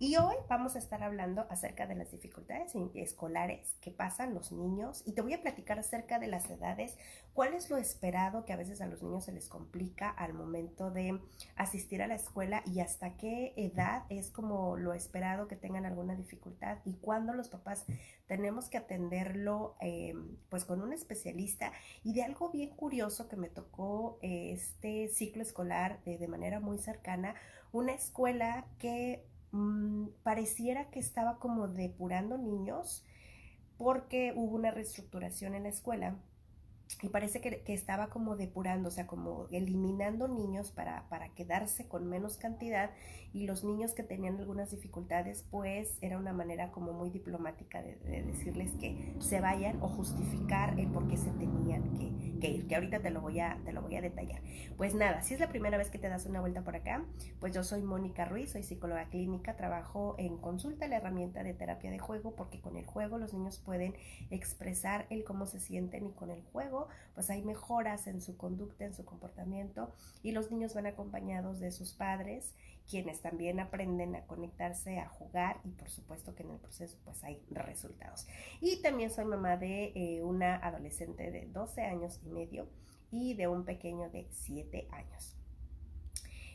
Y hoy vamos a estar hablando acerca de las dificultades escolares que pasan los niños y te voy a platicar acerca de las edades, cuál es lo esperado que a veces a los niños se les complica al momento de asistir a la escuela y hasta qué edad es como lo esperado que tengan alguna dificultad y cuándo los papás tenemos que atenderlo pues con un especialista. Y de algo bien curioso que me tocó este ciclo escolar de manera muy cercana, una escuela que pareciera que estaba como depurando niños porque hubo una reestructuración en la escuela y parece que estaba como depurando, o sea, como eliminando niños para quedarse con menos cantidad, y los niños que tenían algunas dificultades, pues era una manera como muy diplomática de decirles que se vayan o justificar el por qué se tenían que ir, que ahorita te lo voy a detallar. Pues nada, si es la primera vez que te das una vuelta por acá, pues yo soy Mónica Ruiz, soy psicóloga clínica, trabajo en Consulta, la herramienta de terapia de juego, porque con el juego los niños pueden expresar el cómo se sienten y con el juego pues hay mejoras en su conducta, en su comportamiento, y los niños van acompañados de sus padres, quienes también aprenden a conectarse, a jugar, y por supuesto que en el proceso pues hay resultados. Y también soy mamá de una adolescente de 12 años y medio y de un pequeño de 7 años.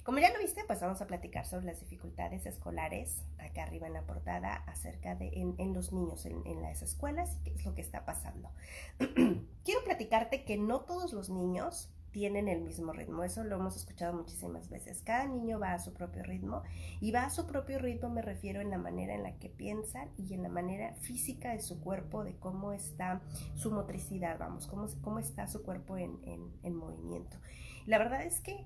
Como ya lo viste, pues vamos a platicar sobre las dificultades escolares, acá arriba en la portada, acerca de en los niños, en las escuelas, y qué es lo que está pasando. Quiero platicarte que no todos los niños tienen el mismo ritmo, eso lo hemos escuchado muchísimas veces. Cada niño va a su propio ritmo, y va a su propio ritmo me refiero en la manera en la que piensan y en la manera física de su cuerpo, de cómo está su motricidad, vamos, cómo está su cuerpo en movimiento. La verdad es que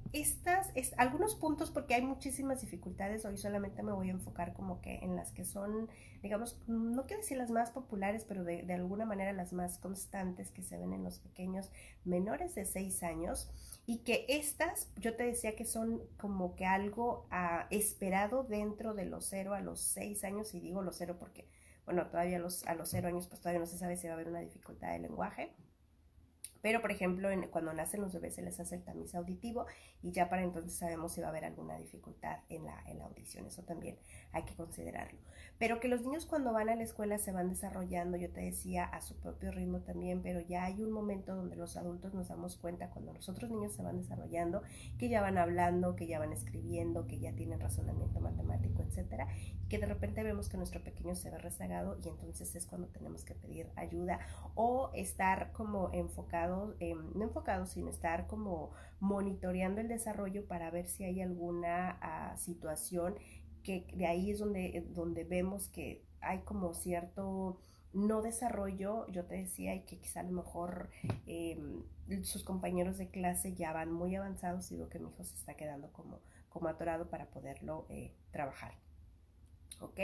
algunos puntos, porque hay muchísimas dificultades, hoy solamente me voy a enfocar como que en las que son, digamos, no quiero decir las más populares, pero de alguna manera las más constantes que se ven en los pequeños menores de 6 años, y que estas, yo te decía que son como que algo esperado dentro de los 0 a los 6 años, y digo los 0 porque, bueno, todavía a los 0 años pues todavía no se sabe si va a haber una dificultad de lenguaje. Pero, por ejemplo, cuando nacen los bebés se les hace el tamiz auditivo, y ya para entonces sabemos si va a haber alguna dificultad en la audición. Eso también hay que considerarlo. Pero que los niños cuando van a la escuela se van desarrollando, yo te decía, a su propio ritmo también, pero ya hay un momento donde los adultos nos damos cuenta, cuando los otros niños se van desarrollando, que ya van hablando, que ya van escribiendo, que ya tienen razonamiento matemático, etcétera, y que de repente vemos que nuestro pequeño se ve rezagado, y entonces es cuando tenemos que pedir ayuda o estar como enfocados, no enfocados, sino estar como monitoreando el desarrollo para ver si hay alguna situación, que de ahí es donde vemos que hay como cierto no desarrollo, yo te decía, y que quizá a lo mejor sus compañeros de clase ya van muy avanzados, y digo que mi hijo se está quedando como atorado para poderlo trabajar. ¿Ok?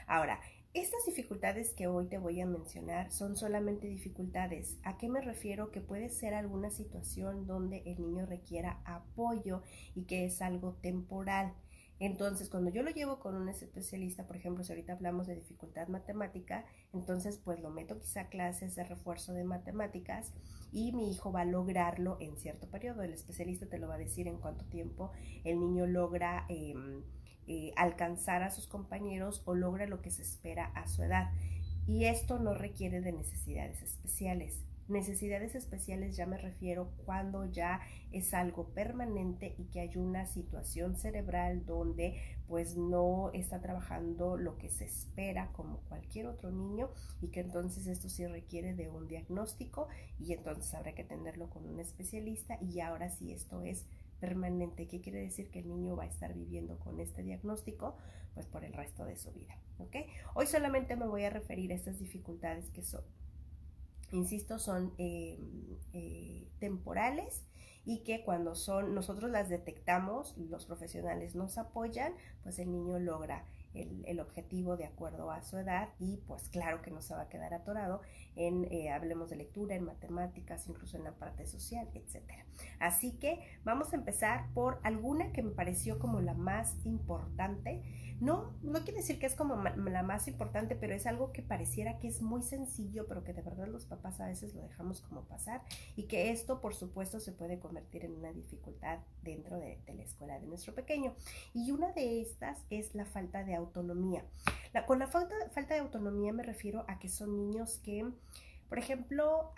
Ahora, estas dificultades que hoy te voy a mencionar son solamente dificultades. ¿A qué me refiero? Que puede ser alguna situación donde el niño requiera apoyo y que es algo temporal. Entonces, cuando yo lo llevo con un especialista, por ejemplo, si ahorita hablamos de dificultad matemática, entonces pues lo meto quizá a clases de refuerzo de matemáticas, y mi hijo va a lograrlo en cierto periodo. El especialista te lo va a decir en cuánto tiempo el niño logra alcanzar a sus compañeros o logra lo que se espera a su edad. Y esto no requiere de necesidades especiales. Necesidades especiales ya me refiero cuando ya es algo permanente y que hay una situación cerebral donde pues no está trabajando lo que se espera como cualquier otro niño, y que entonces esto sí requiere de un diagnóstico, y entonces habrá que atenderlo con un especialista. Y ahora sí, esto es permanente. ¿Qué quiere decir? Que el niño va a estar viviendo con este diagnóstico pues por el resto de su vida. ¿Ok? Hoy solamente me voy a referir a estas dificultades que son, insisto, son temporales, y que cuando nosotros las detectamos, los profesionales nos apoyan, pues el niño logra el objetivo de acuerdo a su edad, y pues claro que no se va a quedar atorado hablemos de lectura, en matemáticas, incluso en la parte social, etcétera. Así que vamos a empezar por alguna que me pareció como la más importante. No quiere decir que es como la más importante, pero es algo que pareciera que es muy sencillo, pero que de verdad los papás a veces lo dejamos como pasar, y que esto por supuesto se puede convertir en una dificultad dentro de la escuela de nuestro pequeño. Y una de estas es la falta de autonomía. Con la falta de autonomía me refiero a que son niños que, por ejemplo,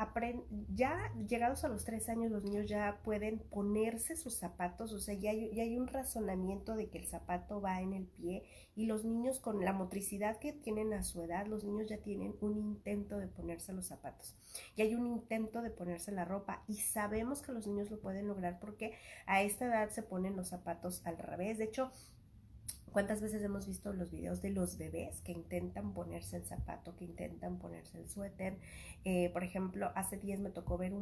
ya llegados a los 3 años los niños ya pueden ponerse sus zapatos, o sea, ya hay un razonamiento de que el zapato va en el pie, y los niños con la motricidad que tienen a su edad, los niños ya tienen un intento de ponerse los zapatos, y hay un intento de ponerse la ropa, y sabemos que los niños lo pueden lograr porque a esta edad se ponen los zapatos al revés. De hecho, ¿cuántas veces hemos visto los videos de los bebés que intentan ponerse el zapato, que intentan ponerse el suéter? Por ejemplo, hace días me tocó ver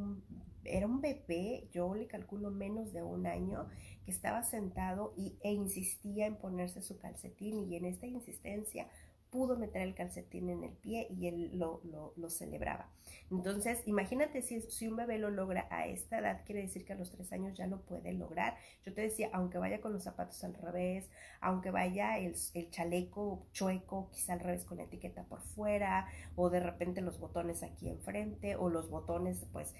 era un bebé, yo le calculo menos de 1 año, que estaba sentado e insistía en ponerse su calcetín, y en esta insistencia pudo meter el calcetín en el pie y él lo celebraba. Entonces, imagínate si un bebé lo logra a esta edad, quiere decir que a los 3 años ya lo puede lograr. Yo te decía, aunque vaya con los zapatos al revés, aunque vaya el chaleco chueco, quizá al revés con la etiqueta por fuera, o de repente los botones aquí enfrente, o los botones pues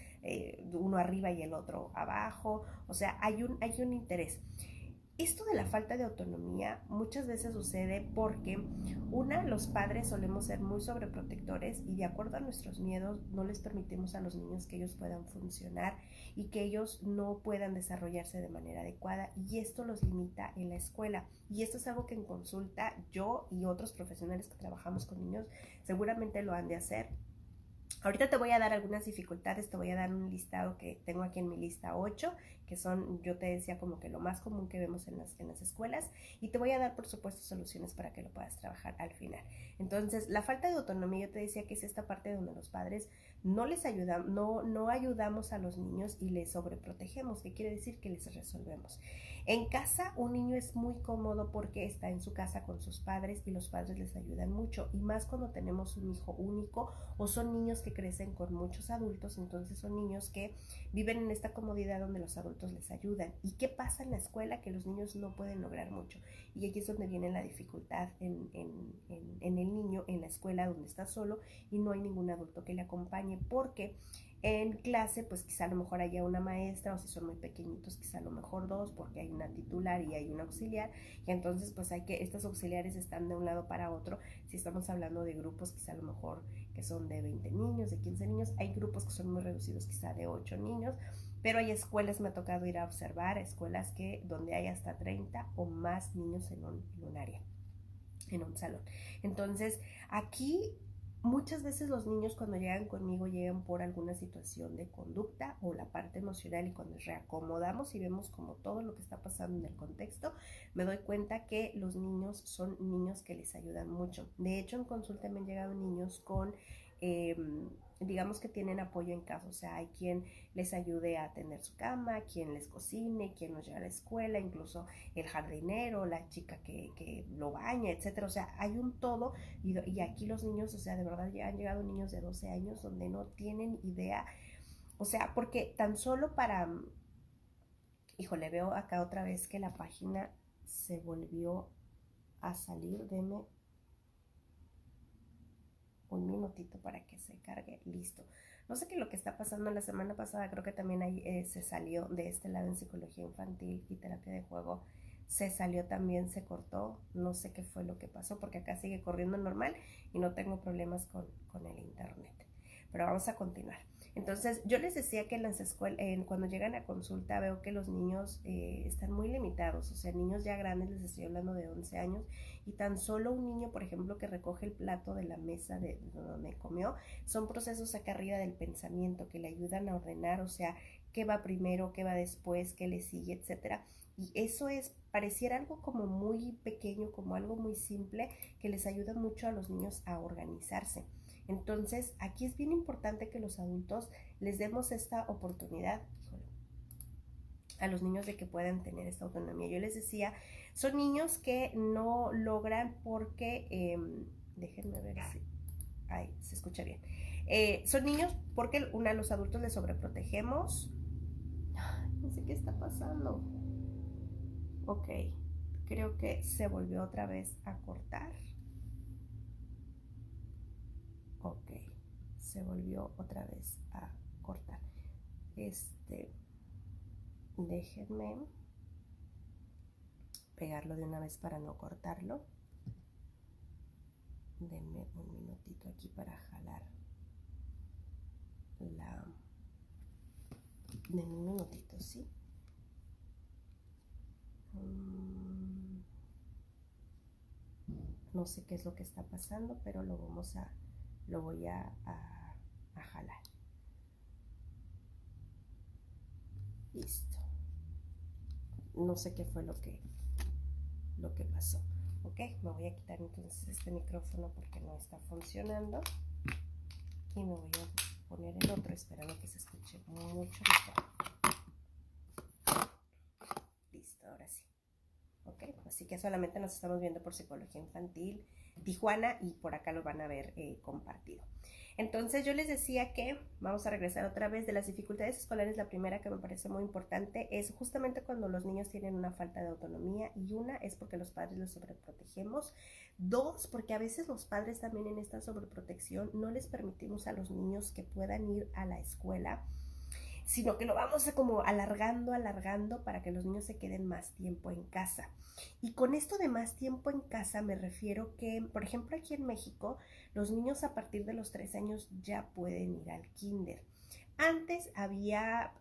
uno arriba y el otro abajo, o sea, hay un interés. Esto de la falta de autonomía muchas veces sucede porque, los padres solemos ser muy sobreprotectores, y de acuerdo a nuestros miedos no les permitimos a los niños que ellos puedan funcionar y que ellos no puedan desarrollarse de manera adecuada, y esto los limita en la escuela. Y esto es algo que en consulta yo y otros profesionales que trabajamos con niños seguramente lo han de hacer. Ahorita te voy a dar algunas dificultades, te voy a dar un listado que tengo aquí en mi lista 8, que son, yo te decía, como que lo más común que vemos en las escuelas, y te voy a dar, por supuesto, soluciones para que lo puedas trabajar al final. Entonces, la falta de autonomía, yo te decía que es esta parte donde los padres no les ayudan, no ayudamos a los niños y les sobreprotegemos, que quiere decir que les resolvemos. En casa, un niño es muy cómodo porque está en su casa con sus padres y los padres les ayudan mucho, y más cuando tenemos un hijo único o son niños que crecen con muchos adultos. Entonces son niños que viven en esta comodidad donde los adultos les ayudan. ¿Y qué pasa en la escuela? Que los niños no pueden lograr mucho, y aquí es donde viene la dificultad en el niño en la escuela, donde está solo y no hay ningún adulto que le acompañe, porque en clase pues quizá a lo mejor haya una maestra, o si son muy pequeñitos quizá a lo mejor dos, porque hay una titular y hay una auxiliar, y entonces pues estos auxiliares están de un lado para otro. Si estamos hablando de grupos quizá a lo mejor que son de 20 niños, de 15 niños, hay grupos que son muy reducidos, quizá de 8 niños, pero hay escuelas, me ha tocado ir a observar escuelas donde hay hasta 30 o más niños en un área, en un salón. Entonces, aquí muchas veces los niños cuando llegan conmigo llegan por alguna situación de conducta o la parte emocional, y cuando reacomodamos y vemos como todo lo que está pasando en el contexto, me doy cuenta que los niños son niños que les ayudan mucho. De hecho, en consulta me han llegado niños con digamos que tienen apoyo en casa, o sea, hay quien les ayude a tender su cama, quien les cocine, quien los lleva a la escuela, incluso el jardinero, la chica que lo baña, etcétera. O sea, hay un todo, y aquí los niños, o sea, de verdad ya han llegado niños de 12 años donde no tienen idea, o sea, porque tan solo híjole, veo acá otra vez que la página se volvió a salir, deme un minutito para que se cargue, listo. No sé qué es lo que está pasando. La semana pasada creo que también se salió de este lado en psicología infantil y terapia de juego, se salió también, se cortó, no sé qué fue lo que pasó, porque acá sigue corriendo normal y no tengo problemas con el internet. Pero vamos a continuar. Entonces, yo les decía que en las escuelas, cuando llegan a consulta, veo que los niños están muy limitados. O sea, niños ya grandes, les estoy hablando de 11 años, y tan solo un niño, por ejemplo, que recoge el plato de la mesa de donde comió, son procesos acá arriba del pensamiento que le ayudan a ordenar, o sea, qué va primero, qué va después, qué le sigue, etcétera. Y eso pareciera algo como muy pequeño, como algo muy simple, que les ayuda mucho a los niños a organizarse. Entonces, aquí es bien importante que los adultos les demos esta oportunidad a los niños de que puedan tener esta autonomía. Yo les decía, son niños que no logran porque, déjenme ver si, se escucha bien. Son niños porque los adultos les sobreprotegemos. No sé qué está pasando. Ok, creo que se volvió otra vez a cortar. Ok, se volvió otra vez a cortar. Déjenme pegarlo de una vez para no cortarlo. Denme un minutito aquí para jalar la... Denme un minutito, ¿sí? No sé qué es lo que está pasando, pero lo voy a jalar. Listo. No sé qué fue lo que pasó. Ok, me voy a quitar entonces este micrófono porque no está funcionando. Y me voy a poner el otro esperando que se escuche mucho mejor. Listo, ahora sí. Ok, así que solamente nos estamos viendo por Psicología Infantil Tijuana y por acá lo van a ver compartido. Entonces yo les decía que vamos a regresar otra vez de las dificultades escolares. La primera que me parece muy importante es justamente cuando los niños tienen una falta de autonomía, y una es porque los padres los sobreprotegemos. Dos, porque a veces los padres también en esta sobreprotección no les permitimos a los niños que puedan ir a la escuela, sino que lo vamos a como alargando para que los niños se queden más tiempo en casa. Y con esto de más tiempo en casa me refiero que, por ejemplo, aquí en México, los niños a partir de los 3 años ya pueden ir al kinder. Antes había,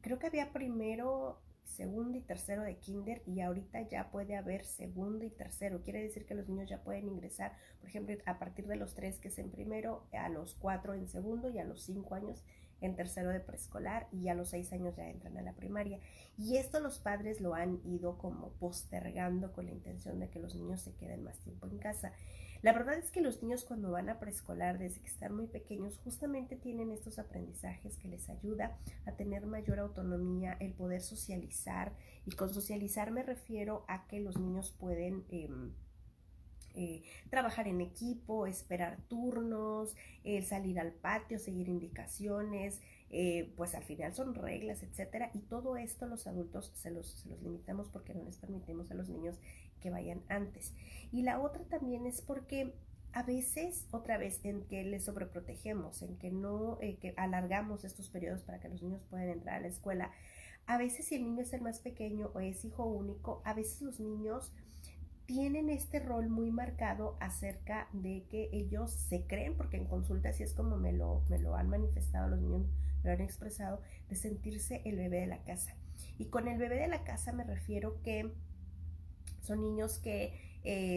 creo que había primero, segundo y tercero de kinder, y ahorita ya puede haber segundo y tercero. Quiere decir que los niños ya pueden ingresar, por ejemplo, a partir de los 3 que es en primero, a los 4 en segundo y a los 5 años en tercero de preescolar, y a los 6 años ya entran a la primaria. Y esto los padres lo han ido como postergando con la intención de que los niños se queden más tiempo en casa. La verdad es que los niños cuando van a preescolar, desde que están muy pequeños, justamente tienen estos aprendizajes que les ayuda a tener mayor autonomía, el poder socializar. Y con socializar me refiero a que los niños pueden trabajar en equipo, esperar turnos, salir al patio, seguir indicaciones, pues al final son reglas, etcétera. Y todo esto los adultos se los limitamos porque no les permitimos a los niños que vayan antes. Y la otra también es porque a veces, otra vez, en que les sobreprotegemos, en que no, que alargamos estos periodos para que los niños puedan entrar a la escuela. A veces, si el niño es el más pequeño o es hijo único, a veces los niños tienen este rol muy marcado acerca de que ellos se creen, porque en consulta así es como me lo han manifestado los niños, me lo han expresado, de sentirse el bebé de la casa. Y con el bebé de la casa me refiero que son niños que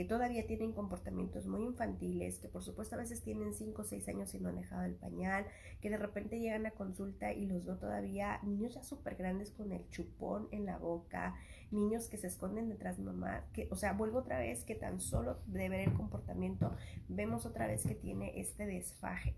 todavía tienen comportamientos muy infantiles, que por supuesto a veces tienen 5 o 6 años y no han dejado el pañal, que de repente llegan a consulta y los veo todavía niños ya súper grandes con el chupón en la boca, niños que se esconden detrás de mamá, que, o sea, vuelvo otra vez que tan solo de ver el comportamiento, vemos otra vez que tiene este desfase.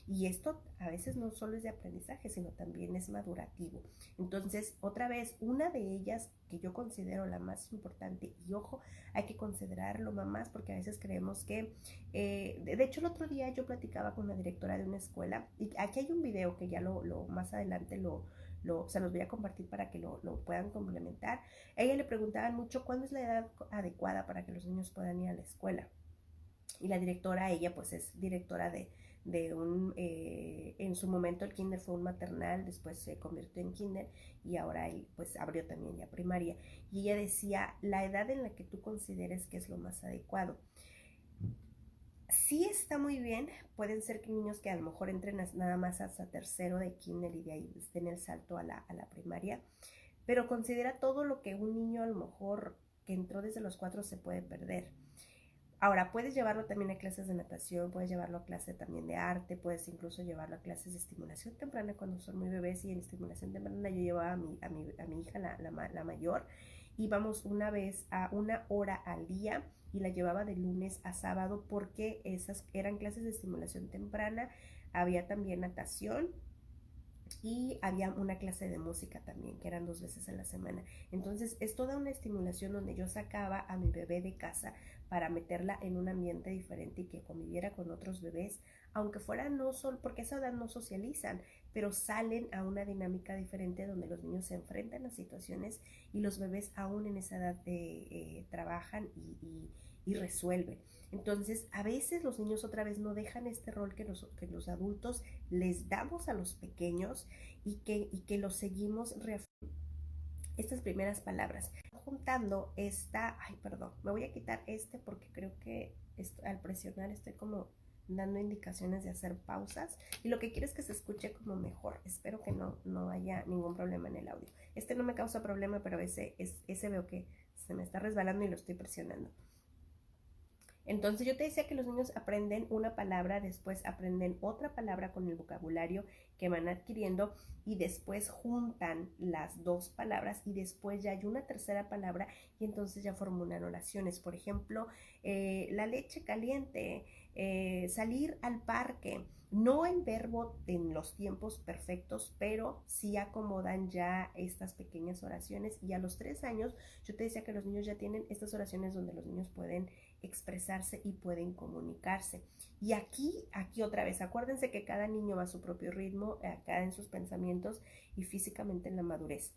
Y esto a veces no solo es de aprendizaje, sino también es madurativo. Entonces, otra vez, una de ellas que yo considero la más importante, y ojo, hay que considerarlo, mamás, porque a veces creemos que, de hecho el otro día yo platicaba con la directora de una escuela, y aquí hay un video que ya más adelante se los voy a compartir para que lo puedan complementar. A ella le preguntaban mucho cuándo es la edad adecuada para que los niños puedan ir a la escuela. Y la directora, ella pues es directora de un, en su momento el kinder fue un maternal, después se convirtió en kinder y ahora él pues abrió también ya primaria. Y ella decía, la edad en la que tú consideres que es lo más adecuado. Sí está muy bien, pueden ser niños que a lo mejor entren nada más hasta tercero de kinder y de ahí den el salto a la primaria, pero considera todo lo que un niño a lo mejor que entró desde los 4 se puede perder. Ahora, puedes llevarlo también a clases de natación, puedes llevarlo a clases también de arte, puedes incluso llevarlo a clases de estimulación temprana cuando son muy bebés. Y en estimulación temprana yo llevaba a mi hija, la mayor, íbamos una vez a 1 hora al día y la llevaba de lunes a sábado porque esas eran clases de estimulación temprana. Había también natación y había una clase de música también, que eran 2 veces a la semana. Entonces es toda una estimulación donde yo sacaba a mi bebé de casa para meterla en un ambiente diferente y que conviviera con otros bebés, aunque fuera no solo, porque a esa edad no socializan, pero salen a una dinámica diferente donde los niños se enfrentan a situaciones y los bebés aún en esa edad trabajan y resuelven. Entonces, a veces los niños otra vez no dejan este rol que los adultos les damos a los pequeños y que los seguimos reafirmando. Estas primeras palabras. juntando ay, perdón, me voy a quitar porque creo que al presionar estoy como dando indicaciones de hacer pausas y lo que quiero es que se escuche como mejor. Espero que no haya ningún problema en el audio. No me causa problema, pero ese veo que se me está resbalando y lo estoy presionando. Entonces yo te decía que los niños aprenden una palabra, después aprenden otra palabra con el vocabulario que van adquiriendo y después juntan las dos palabras y después ya hay una tercera palabra y entonces ya formulan oraciones. Por ejemplo, la leche caliente, salir al parque. No el verbo en los tiempos perfectos, pero sí acomodan ya estas pequeñas oraciones y a los 3 años yo te decía que los niños ya tienen estas oraciones donde los niños pueden expresarse y pueden comunicarse. Y aquí otra vez, acuérdense que cada niño va a su propio ritmo, acá en sus pensamientos y físicamente en la madurez.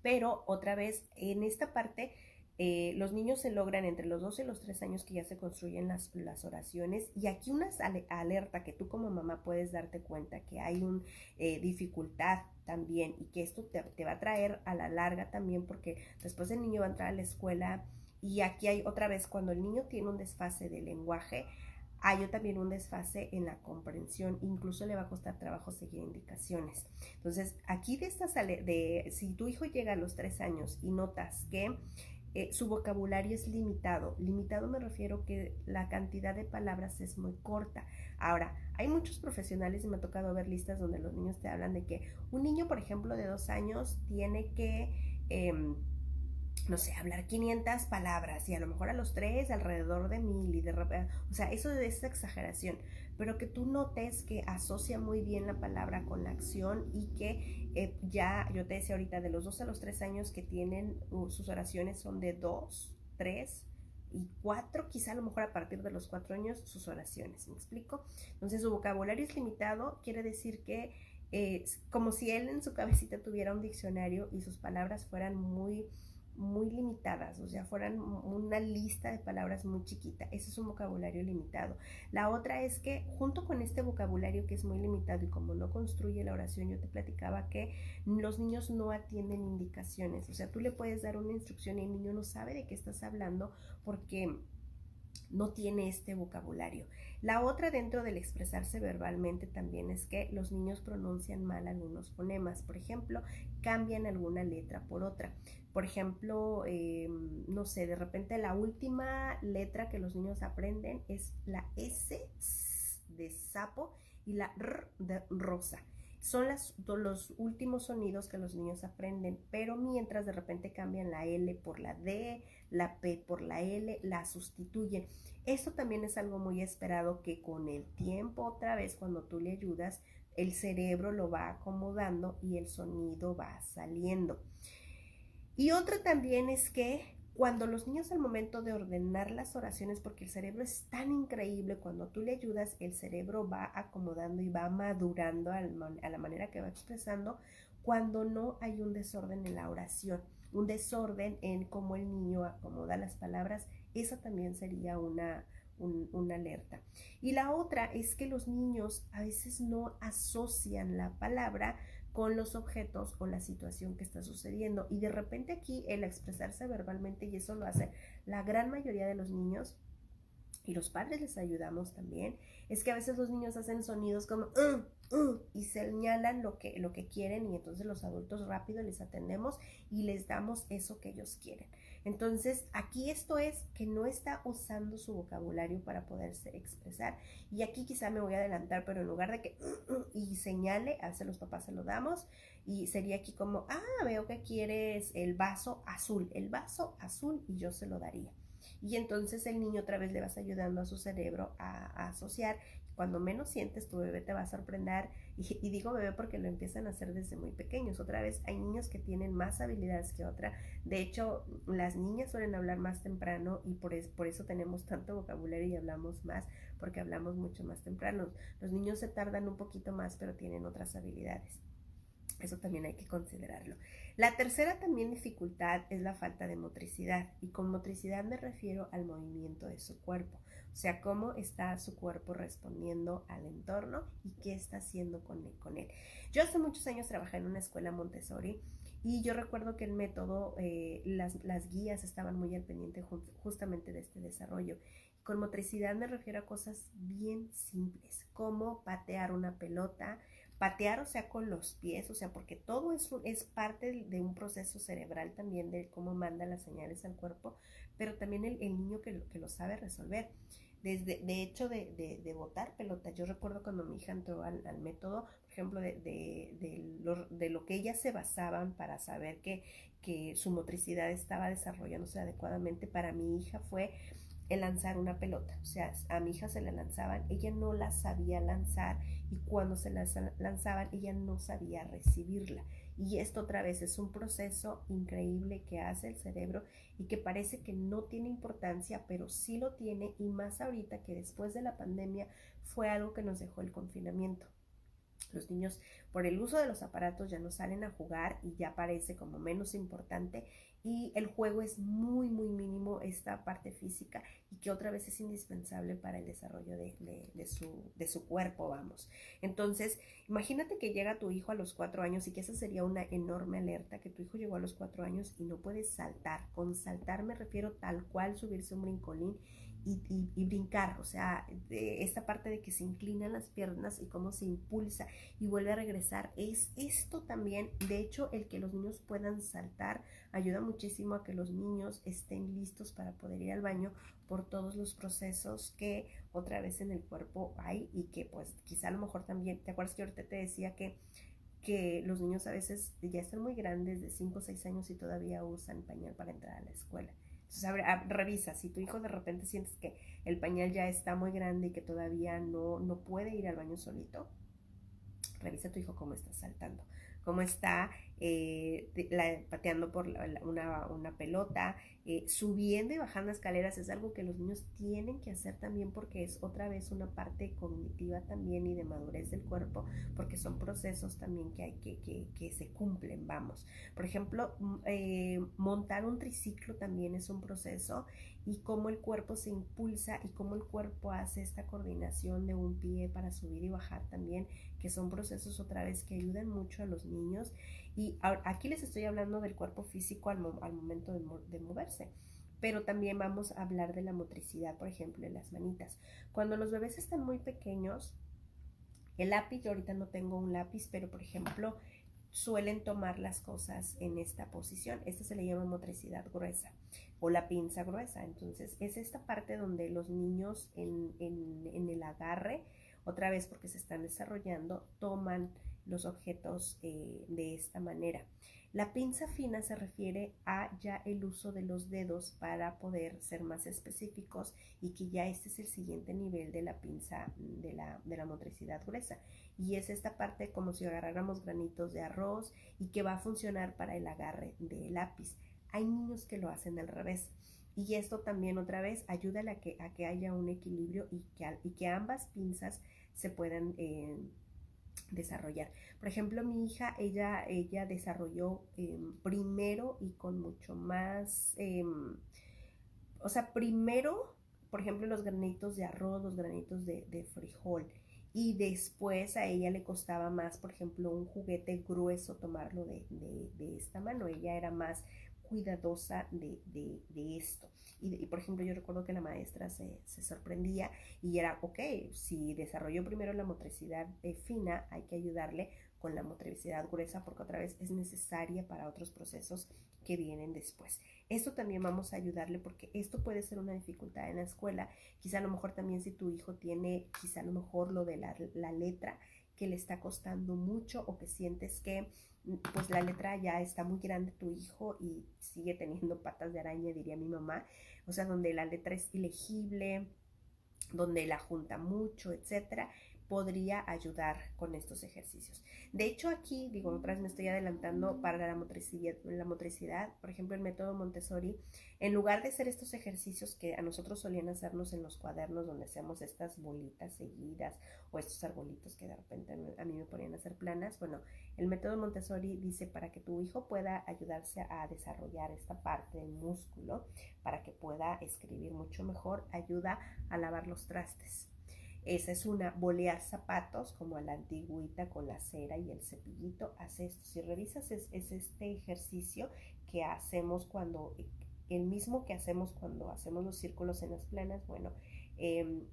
Pero otra vez, en esta parte, los niños se logran entre los 2 y los 3 años que ya se construyen las oraciones. Y aquí una alerta que tú como mamá puedes darte cuenta que hay una dificultad también y que esto te va a traer a la larga también porque después el niño va a entrar a la escuela. Y aquí hay otra vez, cuando el niño tiene un desfase de lenguaje, hay también un desfase en la comprensión, incluso le va a costar trabajo seguir indicaciones. Entonces, aquí si tu hijo llega a los 3 años y notas que su vocabulario es limitado me refiero que la cantidad de palabras es muy corta. Ahora, hay muchos profesionales y me ha tocado ver listas donde los niños te hablan de que un niño, por ejemplo, de 2 años tiene que no sé, hablar 500 palabras y a lo mejor a los 3 alrededor de 1000 y de repente, o sea, eso es esta exageración, pero que tú notes que asocia muy bien la palabra con la acción y que ya, yo te decía ahorita, de los 2 a los 3 años que tienen sus oraciones son de 2, 3 y 4, quizá a lo mejor a partir de los 4 años sus oraciones, ¿me explico? Entonces su vocabulario es limitado, quiere decir que como si él en su cabecita tuviera un diccionario y sus palabras fueran muy limitadas, o sea, fueran una lista de palabras muy chiquita. Ese es un vocabulario limitado. La otra es que junto con este vocabulario que es muy limitado y como no construye la oración, yo te platicaba que los niños no atienden indicaciones, o sea, tú le puedes dar una instrucción y el niño no sabe de qué estás hablando porque no tiene este vocabulario. La otra dentro del expresarse verbalmente también es que los niños pronuncian mal algunos fonemas. Por ejemplo, cambian alguna letra por otra. Por ejemplo, no sé, de repente la última letra que los niños aprenden es la S de sapo y la R de rosa. Son los últimos sonidos que los niños aprenden, pero mientras de repente cambian la L por la D, la P por la L, la sustituyen. Esto también es algo muy esperado que con el tiempo, otra vez, cuando tú le ayudas, el cerebro lo va acomodando y el sonido va saliendo. Y otra también es que cuando los niños al momento de ordenar las oraciones, porque el cerebro es tan increíble, cuando tú le ayudas, el cerebro va acomodando y va madurando a la manera que va expresando, cuando no hay un desorden en la oración, un desorden en cómo el niño acomoda las palabras, esa también sería una alerta. Y la otra es que los niños a veces no asocian la palabra con los objetos o la situación que está sucediendo. Y de repente aquí el expresarse verbalmente, y eso lo hace la gran mayoría de los niños, y los padres les ayudamos también, es que a veces los niños hacen sonidos como y señalan lo que quieren y entonces los adultos rápido les atendemos y les damos eso que ellos quieren. Entonces aquí esto es que no está usando su vocabulario para poderse expresar y aquí quizá me voy a adelantar, pero en lugar de que y señale, a veces los papás se lo damos y sería aquí como, veo que quieres el vaso azul y yo se lo daría. Y entonces el niño otra vez le vas ayudando a su cerebro a asociar. Cuando menos sientes, tu bebé te va a sorprender. Y digo bebé porque lo empiezan a hacer desde muy pequeños. Otra vez, hay niños que tienen más habilidades que otra. De hecho, las niñas suelen hablar más temprano y por eso tenemos tanto vocabulario y hablamos más, porque hablamos mucho más temprano. Los niños se tardan un poquito más, pero tienen otras habilidades. Eso también hay que considerarlo. La tercera también dificultad es la falta de motricidad. Y con motricidad me refiero al movimiento de su cuerpo. O sea, cómo está su cuerpo respondiendo al entorno y qué está haciendo con él. Yo hace muchos años trabajé en una escuela Montessori Y yo recuerdo que el método, las guías estaban muy al pendiente justamente de este desarrollo. Con motricidad me refiero a cosas bien simples, como patear una pelota, patear, o sea, con los pies, o sea, porque todo es parte de un proceso cerebral también de cómo manda las señales al cuerpo, pero también el niño que lo sabe resolver. De hecho, de botar pelota, yo recuerdo cuando mi hija entró al método, por ejemplo, de lo que ellas se basaban para saber que su motricidad estaba desarrollándose adecuadamente, para mi hija fue el lanzar una pelota. O sea, a mi hija se la lanzaban, ella no la sabía lanzar, y cuando se la lanzaban ella no sabía recibirla. Y esto otra vez es un proceso increíble que hace el cerebro y que parece que no tiene importancia, pero sí lo tiene, y más ahorita que después de la pandemia fue algo que nos dejó el confinamiento. Los niños, por el uso de los aparatos, ya no salen a jugar y ya parece como menos importante, y el juego es muy muy mínimo, esta parte física, y que otra vez es indispensable para el desarrollo de su cuerpo, vamos. Entonces, imagínate que llega tu hijo a los 4 años, y que esa sería una enorme alerta, que tu hijo llegó a los 4 años y no puede saltar. Con saltar me refiero tal cual subirse un brincolín y brincar, o sea, de esta parte de que se inclinan las piernas y cómo se impulsa y vuelve a regresar. Es esto también, de hecho, el que los niños puedan saltar ayuda muchísimo a que los niños estén listos para poder ir al baño por todos los procesos que otra vez en el cuerpo hay, y que pues quizá a lo mejor también, ¿te acuerdas que ahorita te decía que los niños a veces ya están muy grandes, de 5 o 6 años, y todavía usan pañal para entrar a la escuela? Entonces, revisa, si tu hijo de repente sientes que el pañal ya está muy grande y que todavía no puede ir al baño solito, revisa a tu hijo cómo está saltando, cómo está pateando por una pelota, subiendo y bajando escaleras. Es algo que los niños tienen que hacer también, porque es otra vez una parte cognitiva también y de madurez del cuerpo, porque son procesos también que hay que se cumplen, vamos. Por ejemplo, montar un triciclo también es un proceso, y cómo el cuerpo se impulsa y cómo el cuerpo hace esta coordinación de un pie para subir y bajar también, que son procesos otra vez que ayudan mucho a los niños. Y aquí les estoy hablando del cuerpo físico al momento de moverse, pero también vamos a hablar de la motricidad, por ejemplo, en las manitas. Cuando los bebés están muy pequeños, el lápiz, yo ahorita no tengo un lápiz, pero por ejemplo, suelen tomar las cosas en esta posición. Esta se le llama motricidad gruesa o la pinza gruesa. Entonces, es esta parte donde los niños en el agarre, otra vez porque se están desarrollando, toman los objetos de esta manera. La pinza fina se refiere a ya el uso de los dedos para poder ser más específicos, y que ya este es el siguiente nivel de la pinza de la motricidad gruesa. Y es esta parte como si agarráramos granitos de arroz, y que va a funcionar para el agarre del lápiz. Hay niños que lo hacen al revés. Y esto también otra vez ayuda a que haya un equilibrio, y que ambas pinzas se puedan desarrollar. Por ejemplo, mi hija, ella desarrolló primero y con mucho más, o sea, primero, por ejemplo, los granitos de arroz, los granitos de frijol, y después a ella le costaba más, por ejemplo, un juguete grueso tomarlo de esta mano. Ella era más cuidadosa de esto. Por ejemplo, yo recuerdo que la maestra se sorprendía, y era, ok, si desarrolló primero la motricidad fina, hay que ayudarle con la motricidad gruesa, porque otra vez es necesaria para otros procesos que vienen después. Esto también vamos a ayudarle, porque esto puede ser una dificultad en la escuela. Quizá a lo mejor también, si tu hijo tiene quizá a lo mejor lo de la letra que le está costando mucho, o que sientes que pues la letra ya está muy grande tu hijo y sigue teniendo patas de araña, diría mi mamá, o sea, donde la letra es ilegible, donde la junta mucho, etcétera, podría ayudar con estos ejercicios. De hecho, aquí, digo, otra vez me estoy adelantando para la motricidad, por ejemplo, el método Montessori, en lugar de hacer estos ejercicios que a nosotros solían hacernos en los cuadernos, donde hacemos estas bolitas seguidas, o estos arbolitos que de repente a mí me ponían a hacer planas, bueno, el método Montessori dice, para que tu hijo pueda ayudarse a desarrollar esta parte del músculo, para que pueda escribir mucho mejor, ayuda a lavar los trastes. Esa es una. Bolear zapatos como a la antigüita con la cera y el cepillito. Haz esto. Si revisas, es este ejercicio que hacemos el mismo que hacemos cuando hacemos los círculos en las planas. Bueno,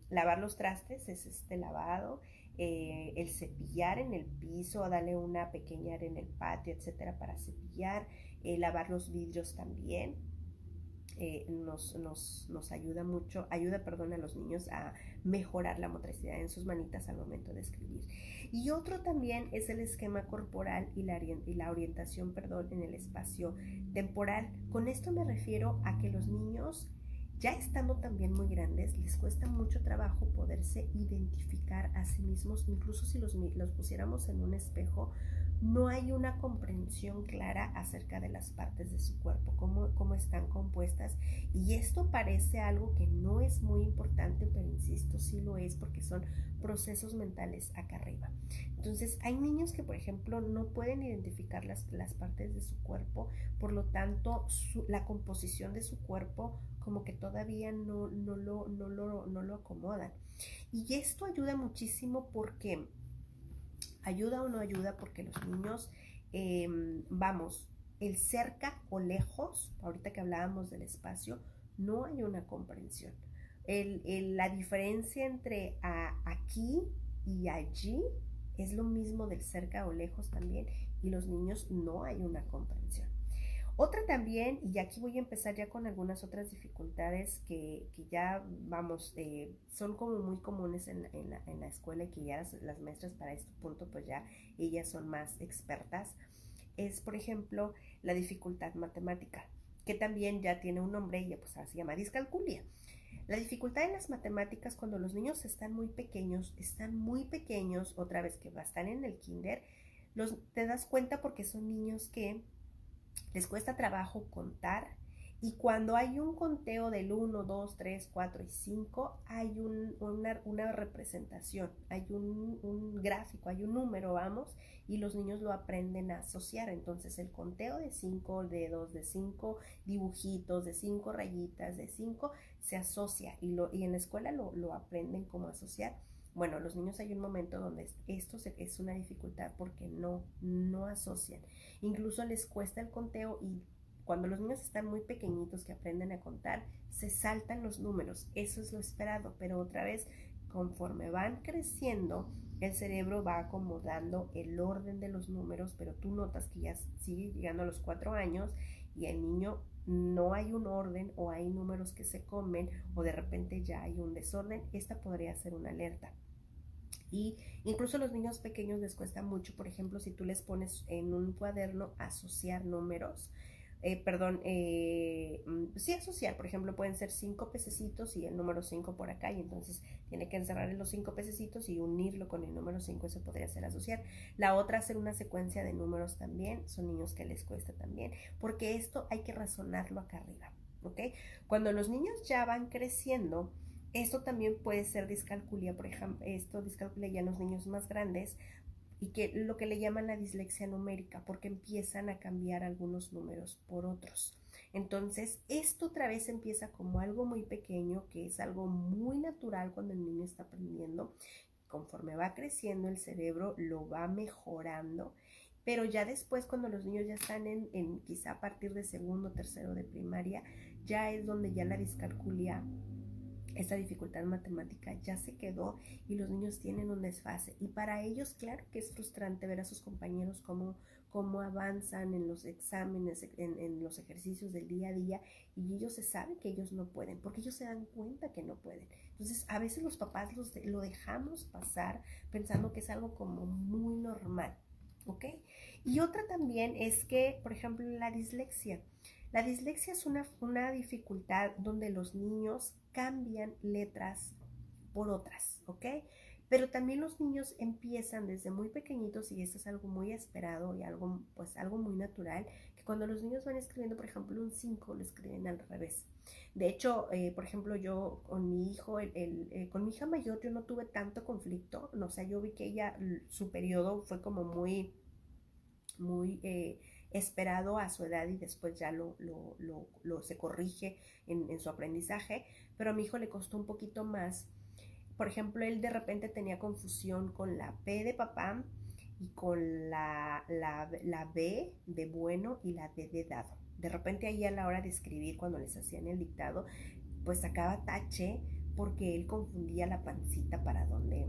lavar los trastes es este lavado. El cepillar en el piso, darle una pequeña área en el patio, etcétera, para cepillar. Lavar los vidrios también. Nos ayuda mucho, perdón, a los niños a mejorar la motricidad en sus manitas al momento de escribir. Y otro también es el esquema corporal y la orientación, perdón, en el espacio temporal. Con esto me refiero a que los niños, ya estando también muy grandes, les cuesta mucho trabajo poderse identificar a sí mismos, incluso si los pusiéramos en un espejo. No hay una comprensión clara acerca de las partes de su cuerpo, cómo están compuestas, y esto parece algo que no es muy importante, pero insisto, sí lo es, porque son procesos mentales acá arriba. Entonces, hay niños que, por ejemplo, no pueden identificar las partes de su cuerpo, por lo tanto, la composición de su cuerpo como que todavía no lo acomodan. Y esto ayuda muchísimo porque ayuda o no ayuda, porque los niños, vamos, el cerca o lejos, ahorita que hablábamos del espacio, no hay una comprensión. La diferencia entre aquí y allí es lo mismo del cerca o lejos también, y los niños no hay una comprensión. Otra también, y aquí voy a empezar ya con algunas otras dificultades que ya, vamos, son como muy comunes en la escuela, y que ya las maestras para este punto, pues ya ellas son más expertas. Es, por ejemplo, la dificultad matemática, que también ya tiene un nombre, y pues ahora se llama discalculia. La dificultad en las matemáticas, cuando los niños están muy pequeños, otra vez que están en el kinder, te das cuenta porque son niños que les cuesta trabajo contar, y cuando hay un conteo del 1, 2, 3, 4 y 5, hay una representación, hay un gráfico, hay un número, vamos, y los niños lo aprenden a asociar. Entonces el conteo de 5 dedos, de 5 dibujitos, de 5 rayitas, de 5, se asocia, y en la escuela lo aprenden cómo asociar. Bueno, los niños, hay un momento donde esto es una dificultad porque no asocian. Incluso les cuesta el conteo, y cuando los niños están muy pequeñitos que aprenden a contar, se saltan los números. Eso es lo esperado, pero otra vez, conforme van creciendo, el cerebro va acomodando el orden de los números, pero tú notas que ya sigue llegando a los 4 años y el niño no hay un orden, o hay números que se comen, o de repente ya hay un desorden. Esta podría ser una alerta. Y incluso a los niños pequeños les cuesta mucho, por ejemplo, si tú les pones en un cuaderno asociar números, sí, asociar, por ejemplo, pueden ser 5 pececitos y el número 5 por acá, y entonces tiene que encerrar en los 5 pececitos y unirlo con el número 5, eso podría ser asociar. La otra, hacer una secuencia de números también, son niños que les cuesta también, porque esto hay que razonarlo acá arriba, ¿ok? Cuando los niños ya van creciendo, esto también puede ser discalculia, por ejemplo, discalculia ya en los niños más grandes, y que lo que le llaman la dislexia numérica, porque empiezan a cambiar algunos números por otros. Entonces, esto otra vez empieza como algo muy pequeño, que es algo muy natural cuando el niño está aprendiendo. Conforme va creciendo, el cerebro lo va mejorando, pero ya después, cuando los niños ya están quizá a partir de segundo, tercero de primaria, ya es donde ya la discalculia, esta dificultad matemática, ya se quedó, y los niños tienen un desfase. Y para ellos, claro que es frustrante ver a sus compañeros cómo avanzan en los exámenes, en los ejercicios del día a día, y ellos se saben que ellos no pueden, porque ellos se dan cuenta que no pueden. Entonces, a veces los papás lo dejamos pasar pensando que es algo como muy normal, ¿ok? Y otra también es que, por ejemplo, la dislexia. La dislexia es una dificultad donde los niños cambian letras por otras, ¿ok? Pero también los niños empiezan desde muy pequeñitos, y esto es algo muy esperado y algo muy natural, que cuando los niños van escribiendo, por ejemplo, un 5, lo escriben al revés. De hecho, por ejemplo, yo con mi hijo, con mi hija mayor, yo no tuve tanto conflicto, no, o sea, yo vi que ella, su periodo fue como muy esperado a su edad, y después ya se corrige en su aprendizaje, pero a mi hijo le costó un poquito más, por ejemplo, él de repente tenía confusión con la P de papá y con la B de bueno y la D de dado. De repente ahí a la hora de escribir, cuando les hacían el dictado, pues sacaba tache porque él confundía la pancita para dónde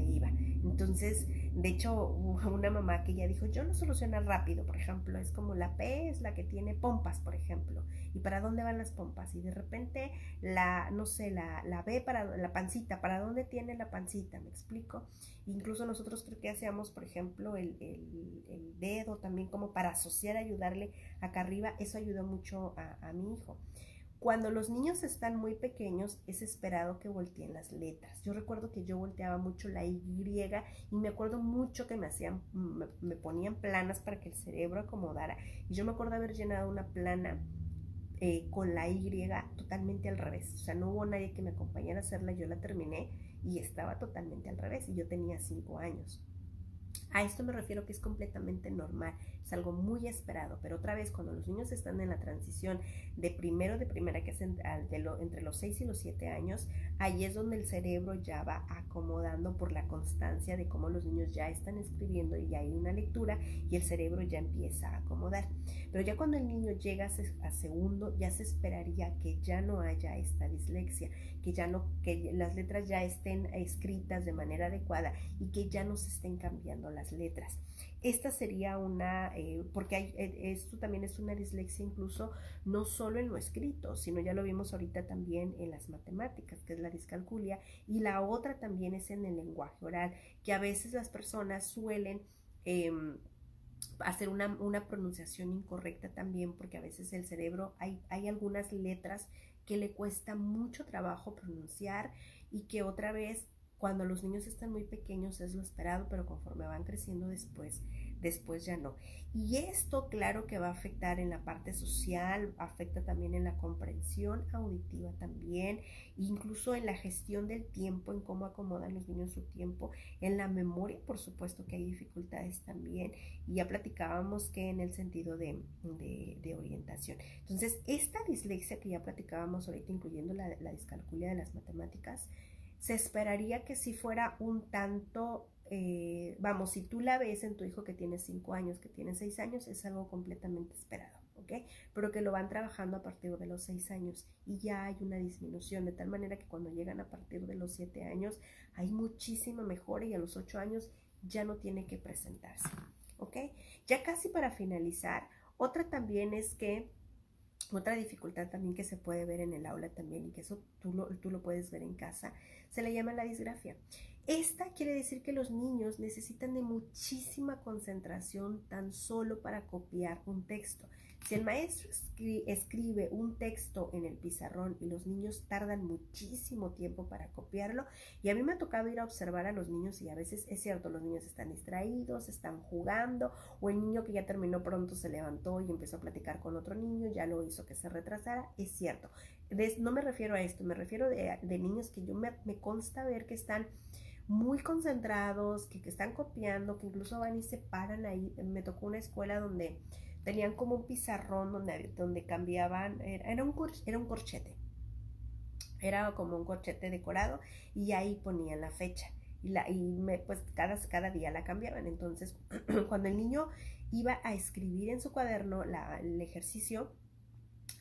iba. Entonces, de hecho, hubo una mamá que ya dijo, yo lo soluciono rápido, por ejemplo, es como la P es la que tiene pompas, por ejemplo, y para dónde van las pompas, y de repente no sé, la B para la pancita, ¿para dónde tiene la pancita? ¿Me explico? Incluso nosotros creo que hacíamos, por ejemplo, el dedo también como para asociar, ayudarle acá arriba, eso ayudó mucho a mi hijo. Cuando los niños están muy pequeños es esperado que volteen las letras. Yo recuerdo que yo volteaba mucho la Y y me acuerdo mucho que me ponían planas para que el cerebro acomodara. Y yo me acuerdo haber llenado una plana con la Y totalmente al revés. O sea, no hubo nadie que me acompañara a hacerla, yo la terminé y estaba totalmente al revés y yo tenía 5 años. A esto me refiero que es completamente normal, es algo muy esperado, pero otra vez cuando los niños están en la transición de primera, que es entre los 6 y los 7 años, ahí es donde el cerebro ya va acomodando por la constancia de cómo los niños ya están escribiendo y ya hay una lectura y el cerebro ya empieza a acomodar. Pero ya cuando el niño llega a segundo, ya se esperaría que ya no haya esta dislexia, que las letras ya estén escritas de manera adecuada y que ya no se estén cambiando las letras. Esta sería porque esto también es una dislexia incluso no solo en lo escrito, sino ya lo vimos ahorita también en las matemáticas, que es la discalculia, y la otra también es en el lenguaje oral, que a veces las personas suelen hacer una pronunciación incorrecta también, porque a veces el cerebro, hay algunas letras que le cuesta mucho trabajo pronunciar y que otra vez cuando los niños están muy pequeños es lo esperado, pero conforme van creciendo después ya no. Y esto claro que va a afectar en la parte social, afecta también en la comprensión auditiva también, incluso en la gestión del tiempo, en cómo acomodan los niños su tiempo, en la memoria, por supuesto que hay dificultades también, y ya platicábamos que en el sentido de orientación. Entonces, esta dislexia que ya platicábamos ahorita, incluyendo la discalculia de las matemáticas, se esperaría que si fuera un tanto, vamos, si tú la ves en tu hijo que tiene 5 años, que tiene 6 años, es algo completamente esperado, ¿ok? Pero que lo van trabajando a partir de los 6 años y ya hay una disminución, de tal manera que cuando llegan a partir de los 7 años hay muchísima mejora y a los 8 años ya no tiene que presentarse, ¿ok? Ya casi para finalizar, otra dificultad también que se puede ver en el aula también, y que eso tú lo puedes ver en casa, se le llama la disgrafia. Esta quiere decir que los niños necesitan de muchísima concentración tan solo para copiar un texto. Si el maestro escribe un texto en el pizarrón y los niños tardan muchísimo tiempo para copiarlo, y a mí me ha tocado ir a observar a los niños y a veces es cierto, los niños están distraídos, están jugando, o el niño que ya terminó pronto se levantó y empezó a platicar con otro niño, ya lo hizo que se retrasara, es cierto. No me refiero a esto, me refiero de niños que me consta ver que están muy concentrados, que están copiando, que incluso van y se paran ahí. Me tocó una escuela donde tenían como un pizarrón donde cambiaban, era un corchete, era como un corchete decorado y ahí ponían la fecha pues cada día la cambiaban. Entonces cuando el niño iba a escribir en su cuaderno el ejercicio,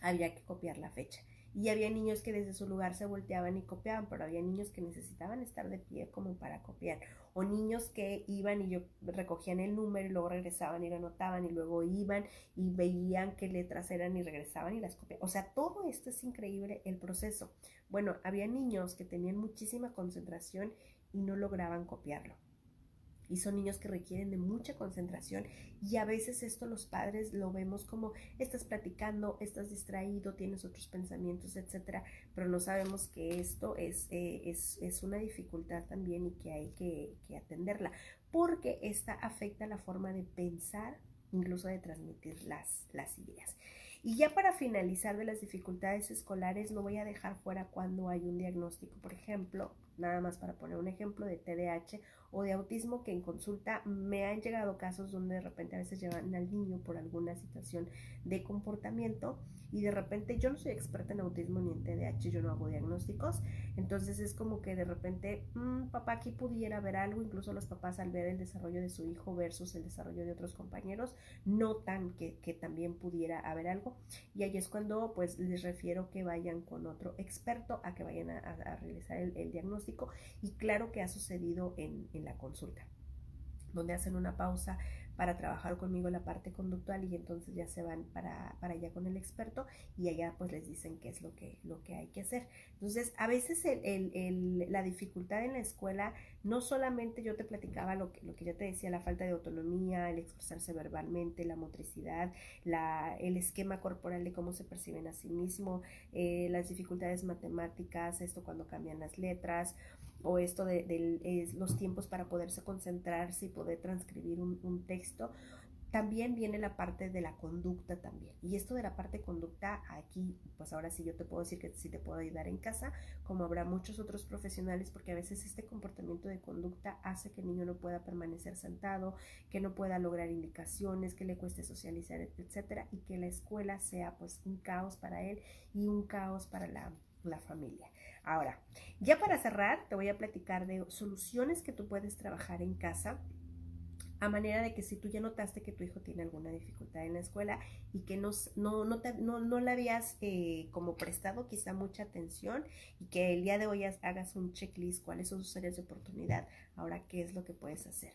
había que copiar la fecha. Y había niños que desde su lugar se volteaban y copiaban, pero había niños que necesitaban estar de pie como para copiar. O niños que iban y recogían el número y luego regresaban y lo anotaban y luego iban y veían qué letras eran y regresaban y las copiaban. O sea, todo esto es increíble el proceso. Bueno, había niños que tenían muchísima concentración y no lograban copiarlo. Y son niños que requieren de mucha concentración y a veces esto los padres lo vemos como estás platicando, estás distraído, tienes otros pensamientos, etcétera, pero no sabemos que esto es una dificultad también y que hay que atenderla, porque esta afecta la forma de pensar, incluso de transmitir las ideas. Y ya para finalizar de las dificultades escolares, no voy a dejar fuera cuando hay un diagnóstico. Por ejemplo, nada más para poner un ejemplo de TDAH o de autismo, que en consulta me han llegado casos donde de repente a veces llevan al niño por alguna situación de comportamiento y de repente yo no soy experta en autismo ni en TDAH, yo no hago diagnósticos, entonces es como que de repente, papá, aquí pudiera haber algo, incluso los papás al ver el desarrollo de su hijo versus el desarrollo de otros compañeros, notan que también pudiera haber algo, y ahí es cuando pues les refiero que vayan con otro experto a que vayan a realizar el diagnóstico, y claro que ha sucedido en la consulta, donde hacen una pausa para trabajar conmigo la parte conductual y entonces ya se van para allá con el experto y allá pues les dicen qué es lo que hay que hacer. Entonces a veces la dificultad en la escuela, no solamente yo te platicaba lo que ya te decía, la falta de autonomía, el expresarse verbalmente, la motricidad, el esquema corporal de cómo se perciben a sí mismo, las dificultades matemáticas, esto cuando cambian las letras, o esto de los tiempos para poderse concentrarse y poder transcribir un texto. También viene la parte de la conducta también. Y esto de la parte de conducta, aquí, pues ahora sí yo te puedo decir que sí te puedo ayudar en casa, como habrá muchos otros profesionales, porque a veces este comportamiento de conducta hace que el niño no pueda permanecer sentado, que no pueda lograr indicaciones, que le cueste socializar, etcétera, y que la escuela sea pues un caos para él y un caos para la familia. Ahora, ya para cerrar, te voy a platicar de soluciones que tú puedes trabajar en casa, a manera de que si tú ya notaste que tu hijo tiene alguna dificultad en la escuela y que no le habías como prestado quizá mucha atención, y que el día de hoy hagas un checklist, cuáles son sus áreas de oportunidad, ahora qué es lo que puedes hacer.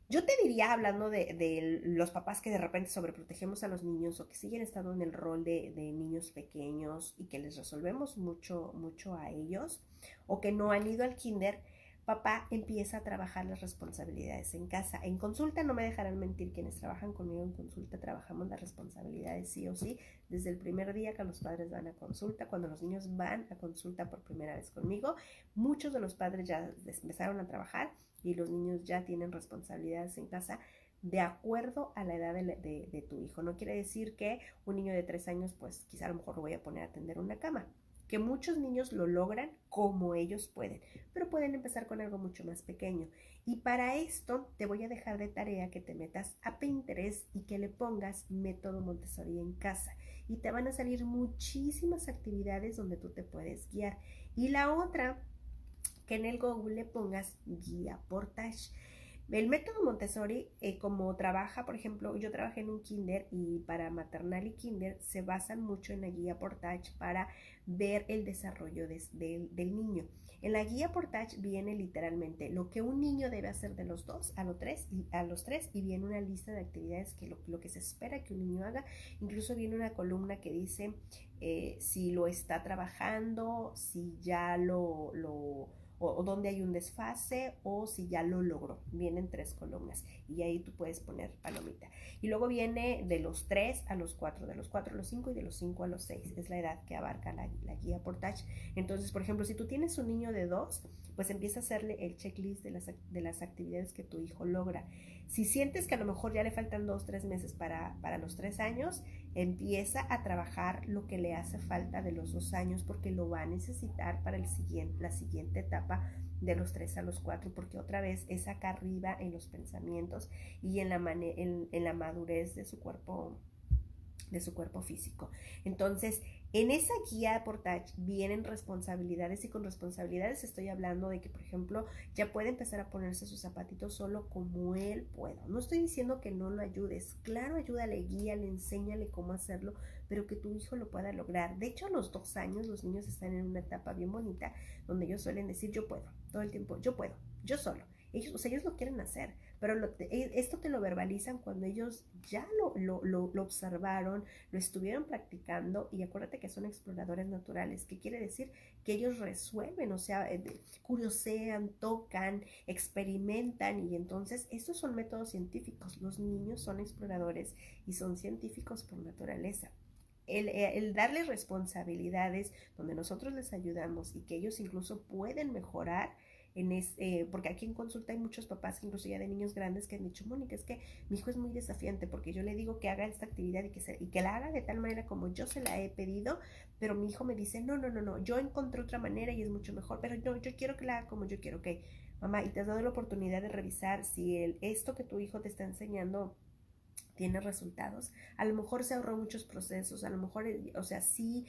Yo te diría, hablando de los papás que de repente sobreprotegemos a los niños o que siguen estando en el rol de niños pequeños y que les resolvemos mucho a ellos, o que no han ido al kinder, papá empieza a trabajar las responsabilidades en casa. En consulta, no me dejarán mentir quienes trabajan conmigo en consulta, trabajamos las responsabilidades sí o sí, desde el primer día que los padres van a consulta, cuando los niños van a consulta por primera vez conmigo, muchos de los padres ya empezaron a trabajar y los niños ya tienen responsabilidades en casa de acuerdo a la edad de tu hijo. No quiere decir que un niño de 3 años, pues quizá a lo mejor lo voy a poner a atender una cama, que muchos niños lo logran como ellos pueden, pero pueden empezar con algo mucho más pequeño. Y para esto te voy a dejar de tarea que te metas a Pinterest y que le pongas método Montessori en casa. Y te van a salir muchísimas actividades donde tú te puedes guiar. Y la otra, que en el Google le pongas guía Portage. El método Montessori, como trabaja, por ejemplo, yo trabajé en un kinder y para maternal y kinder se basan mucho en la guía Portage para ver el desarrollo del niño. En la guía Portage viene literalmente lo que un niño debe hacer de los 2 a los 3 y viene una lista de actividades que lo que se espera que un niño haga. Incluso viene una columna que dice si lo está trabajando, si ya o donde hay un desfase o si ya lo logró. Vienen 3 columnas y ahí tú puedes poner palomita. Y luego viene de los 3 a los 4, de los 4 a los 5 y de los 5 a los 6. Es la edad que abarca la guía Portage. Entonces, por ejemplo, si tú tienes un niño de 2, pues empieza a hacerle el checklist de las actividades que tu hijo logra. Si sientes que a lo mejor ya le faltan 2, 3 meses para los 3 años, empieza a trabajar lo que le hace falta de los 2 años, porque lo va a necesitar para la siguiente etapa de los 3 a los 4, porque otra vez es acá arriba en los pensamientos y en la madurez de su cuerpo físico. Entonces, en esa guía Portage vienen responsabilidades, y con responsabilidades estoy hablando de que, por ejemplo, ya puede empezar a ponerse sus zapatitos solo como él pueda. No estoy diciendo que no lo ayudes, claro, ayúdale, guíale, enséñale cómo hacerlo, pero que tu hijo lo pueda lograr. De hecho, a los 2 años los niños están en una etapa bien bonita donde ellos suelen decir yo puedo, todo el tiempo, yo puedo, yo solo. Ellos lo quieren hacer, pero esto te lo verbalizan cuando ellos ya lo observaron, lo estuvieron practicando, y acuérdate que son exploradores naturales, que quiere decir que ellos resuelven, o sea, curiosean, tocan, experimentan, y entonces estos son métodos científicos. Los niños son exploradores y son científicos por naturaleza. El darles responsabilidades donde nosotros les ayudamos y que ellos incluso pueden mejorar, porque aquí en consulta hay muchos papás, incluso ya de niños grandes, que han dicho, Mónica, es que mi hijo es muy desafiante porque yo le digo que haga esta actividad y que la haga de tal manera como yo se la he pedido, pero mi hijo me dice, no, no, no, no, yo encontré otra manera y es mucho mejor, pero no, yo quiero que la haga como yo quiero, ok, mamá, y te has dado la oportunidad de revisar si esto que tu hijo te está enseñando tiene resultados. A lo mejor se ahorró muchos procesos, a lo mejor, o sea, sí,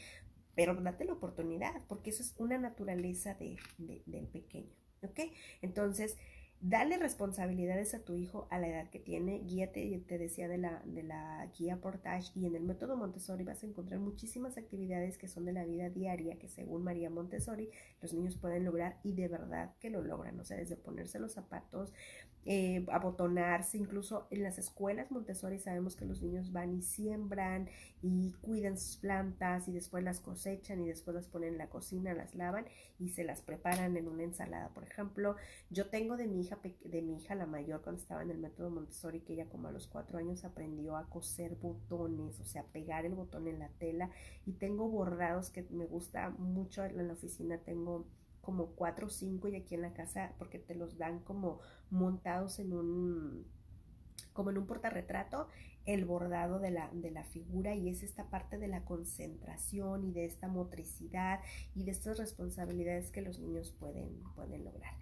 pero date la oportunidad, porque eso es una naturaleza del pequeño, ¿ok? Entonces, dale responsabilidades a tu hijo a la edad que tiene, guíate, te decía de la guía Portage, y en el método Montessori vas a encontrar muchísimas actividades que son de la vida diaria, que según María Montessori, los niños pueden lograr y de verdad que lo logran, o sea, desde ponerse los zapatos, abotonarse, incluso en las escuelas Montessori sabemos que los niños van y siembran y cuidan sus plantas y después las cosechan y después las ponen en la cocina, las lavan y se las preparan en una ensalada, por ejemplo. Yo tengo de mi hija la mayor cuando estaba en el método Montessori, que ella como a los 4 años aprendió a coser botones, o sea, pegar el botón en la tela, y tengo bordados que me gusta mucho. En la oficina tengo como 4 o 5, y aquí en la casa porque te los dan como montados como en un portarretrato, el bordado de la figura, y es esta parte de la concentración y de esta motricidad y de estas responsabilidades que los niños pueden lograr.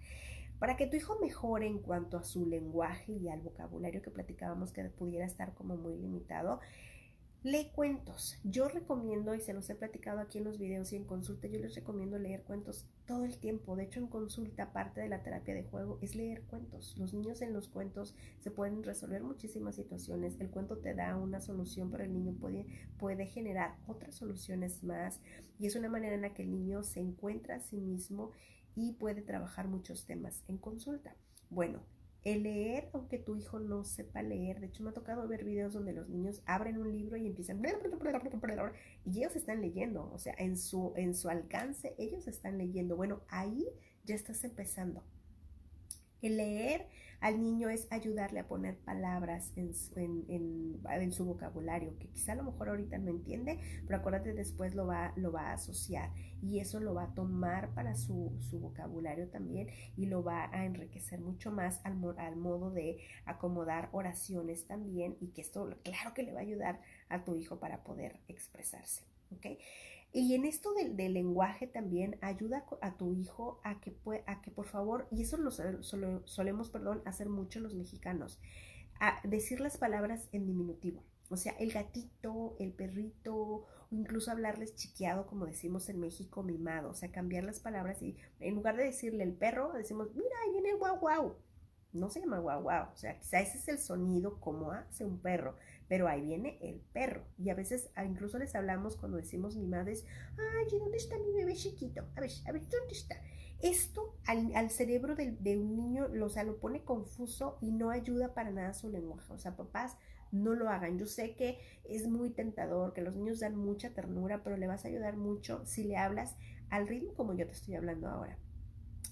Para que tu hijo mejore en cuanto a su lenguaje y al vocabulario que platicábamos que pudiera estar como muy limitado, lee cuentos. Yo recomiendo, y se los he platicado aquí en los videos y en consulta, yo les recomiendo leer cuentos todo el tiempo. De hecho, en consulta, parte de la terapia de juego es leer cuentos. Los niños en los cuentos se pueden resolver muchísimas situaciones. El cuento te da una solución, pero el niño puede generar otras soluciones más. Y es una manera en la que el niño se encuentra a sí mismo y puede trabajar muchos temas en consulta. Bueno, el leer, aunque tu hijo no sepa leer, de hecho me ha tocado ver videos donde los niños abren un libro y empiezan y ellos están leyendo, o sea, en su alcance ellos están leyendo. Bueno, ahí ya estás empezando. El leer al niño es ayudarle a poner palabras en su vocabulario, que quizá a lo mejor ahorita no entiende, pero acuérdate, después lo va a asociar y eso lo va a tomar para su vocabulario también, y lo va a enriquecer mucho más al modo de acomodar oraciones también, y que esto claro que le va a ayudar a tu hijo para poder expresarse, ¿ok? Y en esto del lenguaje también ayuda a tu hijo a que por favor, y eso lo solemos, hacer mucho los mexicanos, a decir las palabras en diminutivo. O sea, el gatito, el perrito, o incluso hablarles chiqueado, como decimos en México, mimado. O sea, cambiar las palabras y en lugar de decirle el perro, decimos, mira, ahí viene el guau guau. No se llama guau guau. O sea, quizá ese es el sonido como hace un perro, pero ahí viene el perro. Y a veces incluso les hablamos cuendo decimos mimades, ay, ¿dónde está mi bebé chiquito? A ver, ¿dónde está? Esto al cerebro de un niño o sea, lo pone confuso y no ayuda para nada a su lenguaje. O sea, papás, no lo hagan. Yo sé que es muy tentador, que los niños dan mucha ternura, pero le vas a ayudar mucho si le hablas al ritmo como yo te estoy hablando ahora.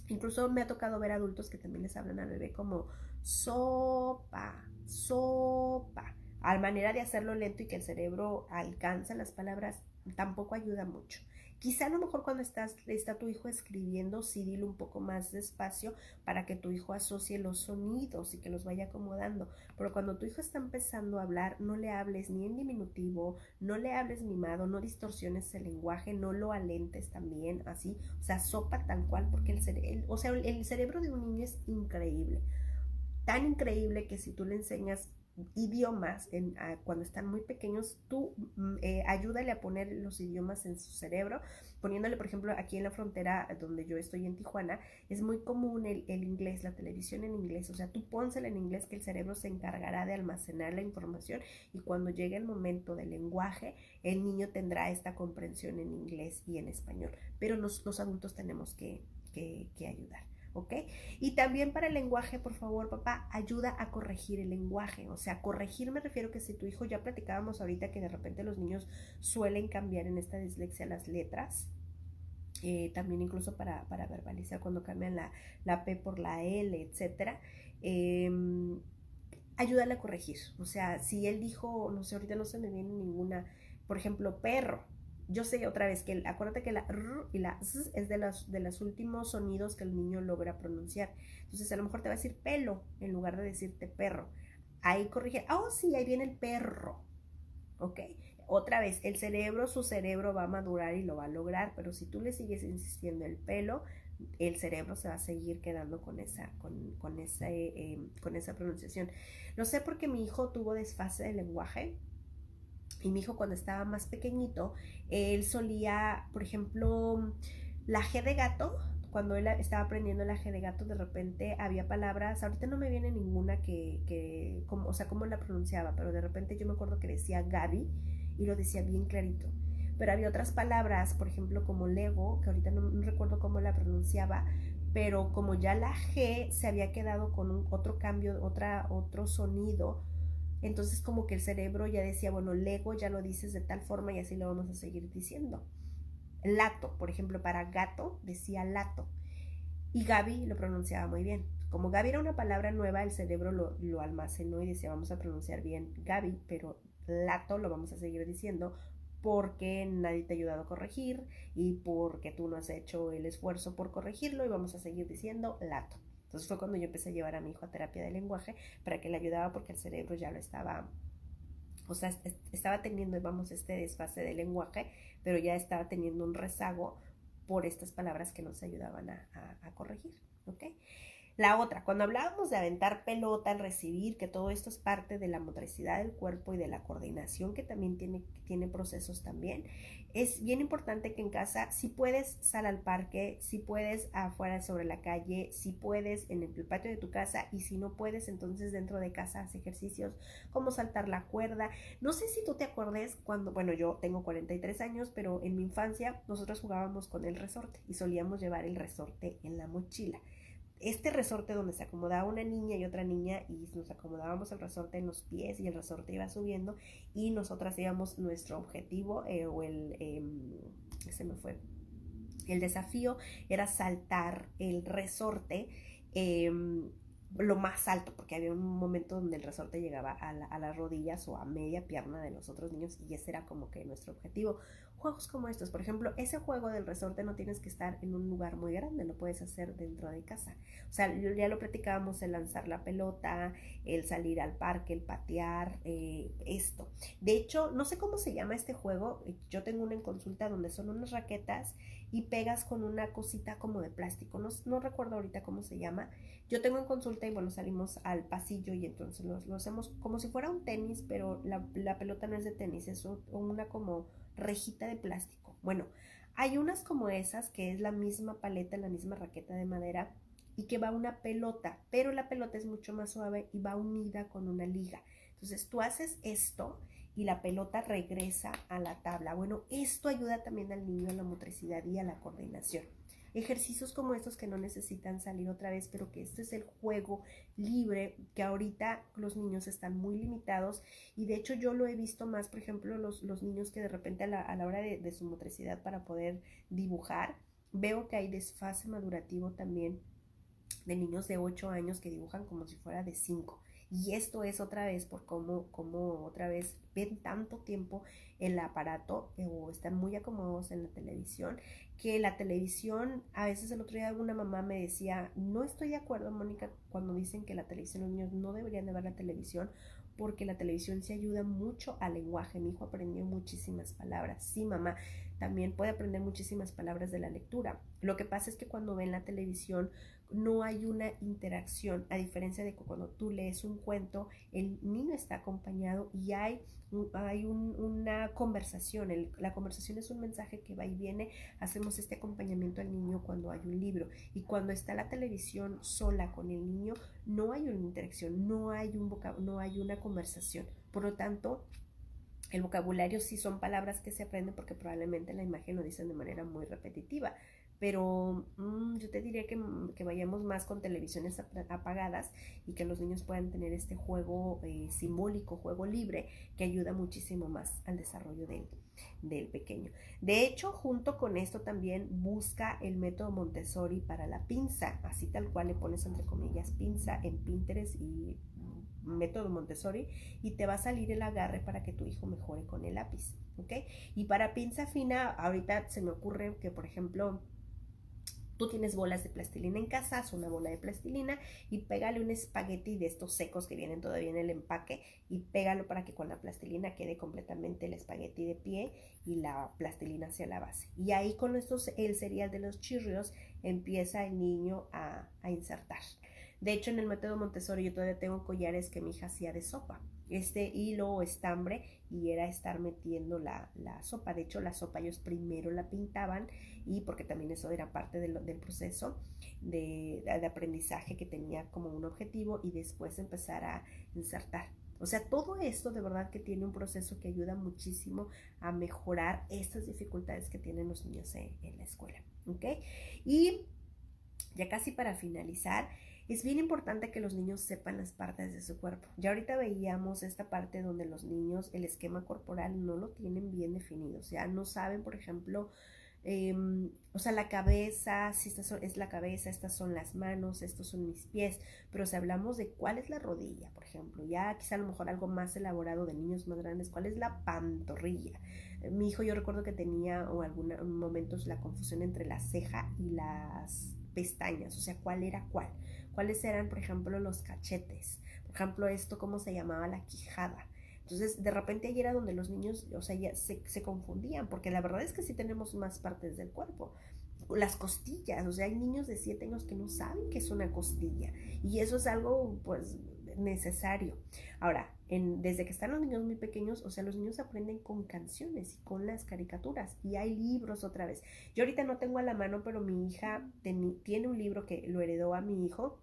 Incluso me ha tocado ver adultos que también les hablan al bebé como sopa, sopa. A manera de hacerlo lento y que el cerebro alcance las palabras, tampoco ayuda mucho. Quizá a lo mejor cuando está tu hijo escribiendo, sí dilo un poco más despacio para que tu hijo asocie los sonidos y que los vaya acomodando. Pero cuando tu hijo está empezando a hablar, no le hables ni en diminutivo, no le hables mimado, no distorsiones el lenguaje, no lo alentes también así. O sea, sopa tal cual, porque el cerebro de un niño es increíble. Tan increíble que si tú le enseñas idiomas cuando están muy pequeños, tú ayúdale a poner los idiomas en su cerebro, poniéndole, por ejemplo, aquí en la frontera donde yo estoy en Tijuana, es muy común el inglés, la televisión en inglés. O sea, tú pónsela en inglés, que el cerebro se encargará de almacenar la información, y cuando llegue el momento del lenguaje, el niño tendrá esta comprensión en inglés y en español, pero los adultos tenemos que ayudar. ¿Ok? Y también para el lenguaje, por favor, papá, ayuda a corregir el lenguaje. O sea, corregir me refiero que si tu hijo, ya platicábamos ahorita que de repente los niños suelen cambiar en esta dislexia las letras, también incluso para verbalizar cuando cambian la P por la L, etcétera. Ayúdale a corregir. O sea, si él dijo, no sé, ahorita no se me viene ninguna, por ejemplo, perro. Yo sé otra vez que acuérdate que la R y la Z es de los últimos sonidos que el niño logra pronunciar. Entonces a lo mejor te va a decir pelo en lugar de decirte perro. Ahí corrige. Oh, sí, ahí viene el perro. ¿Ok? Otra vez, su cerebro va a madurar y lo va a lograr, pero si tú le sigues insistiendo el pelo, el cerebro se va a seguir quedando con esa pronunciación. Lo sé porque mi hijo tuvo desfase de lenguaje y mi hijo cuando estaba más pequeñito, él solía, por ejemplo, la G de gato, cuando él estaba aprendiendo la G de gato, de repente había palabras, ahorita no me viene ninguna o sea, cómo la pronunciaba, pero de repente yo me acuerdo que decía Gaby y lo decía bien clarito. Pero había otras palabras, por ejemplo, como Lego, que ahorita no recuerdo cómo la pronunciaba, pero como ya la G se había quedado con otro cambio, otro sonido, entonces como que el cerebro ya decía, bueno, Lego ya lo dices de tal forma y así lo vamos a seguir diciendo. Lato, por ejemplo, para gato decía lato. Y Gaby lo pronunciaba muy bien. Como Gaby era una palabra nueva, el cerebro lo almacenó y decía, vamos a pronunciar bien Gaby, pero lato lo vamos a seguir diciendo porque nadie te ha ayudado a corregir y porque tú no has hecho el esfuerzo por corregirlo y vamos a seguir diciendo lato. Entonces fue cuando yo empecé a llevar a mi hijo a terapia de lenguaje para que le ayudara porque el cerebro ya lo estaba, o sea, estaba teniendo, vamos, este desfase de lenguaje, pero ya estaba teniendo un rezago por estas palabras que nos ayudaban a corregir, ¿ok? La otra, cuando hablábamos de aventar pelota, al recibir, que todo esto es parte de la motricidad del cuerpo y de la coordinación que también tiene procesos también, es bien importante que en casa, si puedes, sal al parque, si puedes afuera sobre la calle, si puedes en el patio de tu casa y si no puedes, entonces dentro de casa haz ejercicios como saltar la cuerda. No sé si tú te acuerdes cuando, bueno, yo tengo 43 años, pero en mi infancia nosotros jugábamos con el resorte y solíamos llevar el resorte en la mochila. Este resorte donde se acomodaba una niña y otra niña y nos acomodábamos el resorte en los pies y el resorte iba subiendo y nosotras íbamos nuestro objetivo se me fue, el desafío era saltar el resorte lo más alto, porque había un momento donde el resorte llegaba a las rodillas o a media pierna de los otros niños y ese era como que nuestro objetivo. Juegos como estos, por ejemplo, ese juego del resorte no tienes que estar en un lugar muy grande, lo puedes hacer dentro de casa. O sea, ya lo platicábamos, el lanzar la pelota, el salir al parque, el patear, esto. De hecho, no sé cómo se llama este juego, yo tengo una en consulta donde son unas raquetas y pegas con una cosita como de plástico, no recuerdo ahorita cómo se llama. Yo tengo en consulta y bueno, salimos al pasillo y entonces lo hacemos como si fuera un tenis, pero la pelota no es de tenis, es una como rejita de plástico. Bueno, hay unas como esas que es la misma paleta, la misma raqueta de madera y que va una pelota, pero la pelota es mucho más suave y va unida con una liga. Entonces tú haces esto y la pelota regresa a la tabla. Bueno, esto ayuda también al niño a la motricidad y a la coordinación. Ejercicios como estos que no necesitan salir otra vez, pero que este es el juego libre, que ahorita los niños están muy limitados y de hecho yo lo he visto más, por ejemplo, los niños que de repente a la hora de su motricidad para poder dibujar, veo que hay desfase madurativo también de niños de 8 años que dibujan como si fuera de 5. Y esto es otra vez por cómo otra vez ven tanto tiempo el aparato o están muy acomodados en la televisión, que la televisión, a veces el otro día una mamá me decía, no estoy de acuerdo, Mónica, cuando dicen que la televisión, los niños no deberían de ver la televisión, porque la televisión se ayuda mucho al lenguaje. Mi hijo aprendió muchísimas palabras. Sí, mamá, también puede aprender muchísimas palabras de la lectura. Lo que pasa es que cuando ven la televisión no hay una interacción, a diferencia de que cuando tú lees un cuento, el niño está acompañado y hay una conversación. La conversación es un mensaje que va y viene. Hacemos este acompañamiento al niño cuando hay un libro, y cuando está la televisión sola con el niño no hay una interacción, no hay una conversación. Por lo tanto, el vocabulario sí son palabras que se aprenden porque probablemente la imagen lo dicen de manera muy repetitiva, pero yo te diría que vayamos más con televisiones apagadas y que los niños puedan tener este juego simbólico, juego libre, que ayuda muchísimo más al desarrollo del pequeño. De hecho, junto con esto también busca el método Montessori para la pinza, así tal cual le pones entre comillas pinza en Pinterest y método Montessori y te va a salir el agarre para que tu hijo mejore con el lápiz. ¿ok? Y para pinza fina, ahorita se me ocurre que, por ejemplo, tú tienes bolas de plastilina en casa, haz una bola de plastilina y pégale un espagueti de estos secos que vienen todavía en el empaque y pégalo para que con la plastilina quede completamente el espagueti de pie y la plastilina hacia la base. Y ahí con estos, el cereal de los chirrios empieza el niño a insertar. De hecho, en el método Montessori yo todavía tengo collares que mi hija hacía de sopa. Este hilo o estambre y era estar metiendo la sopa. De hecho, la sopa ellos primero la pintaban y porque también eso era parte del proceso de aprendizaje que tenía como un objetivo y después empezar a insertar. O sea, todo esto de verdad que tiene un proceso que ayuda muchísimo a mejorar estas dificultades que tienen los niños en la escuela. ¿Ok? Y ya casi para finalizar, es bien importante que los niños sepan las partes de su cuerpo. Ya ahorita veíamos esta parte donde los niños el esquema corporal no lo tienen bien definido. O sea, no saben, por ejemplo, o sea, la cabeza, si esta es la cabeza, estas son las manos, estos son mis pies, pero si hablamos de cuál es la rodilla, por ejemplo, ya quizá a lo mejor algo más elaborado de niños más grandes, cuál es la pantorrilla. Mi hijo yo recuerdo que tenía o algunos momentos la confusión entre la ceja y las pestañas, o sea, cuál era cuál. ¿Cuáles eran, por ejemplo, los cachetes? Por ejemplo, esto, ¿cómo se llamaba la quijada? Entonces, de repente ahí era donde los niños, o sea, ya se confundían, porque la verdad es que sí tenemos más partes del cuerpo. Las costillas, o sea, hay niños de 7 años que no saben qué es una costilla. Y eso es algo, pues, necesario. Ahora, desde que están los niños muy pequeños, o sea, los niños aprenden con canciones y con las caricaturas. Y hay libros otra vez. Yo ahorita no tengo a la mano, pero mi hija tiene un libro que lo heredó a mi hijo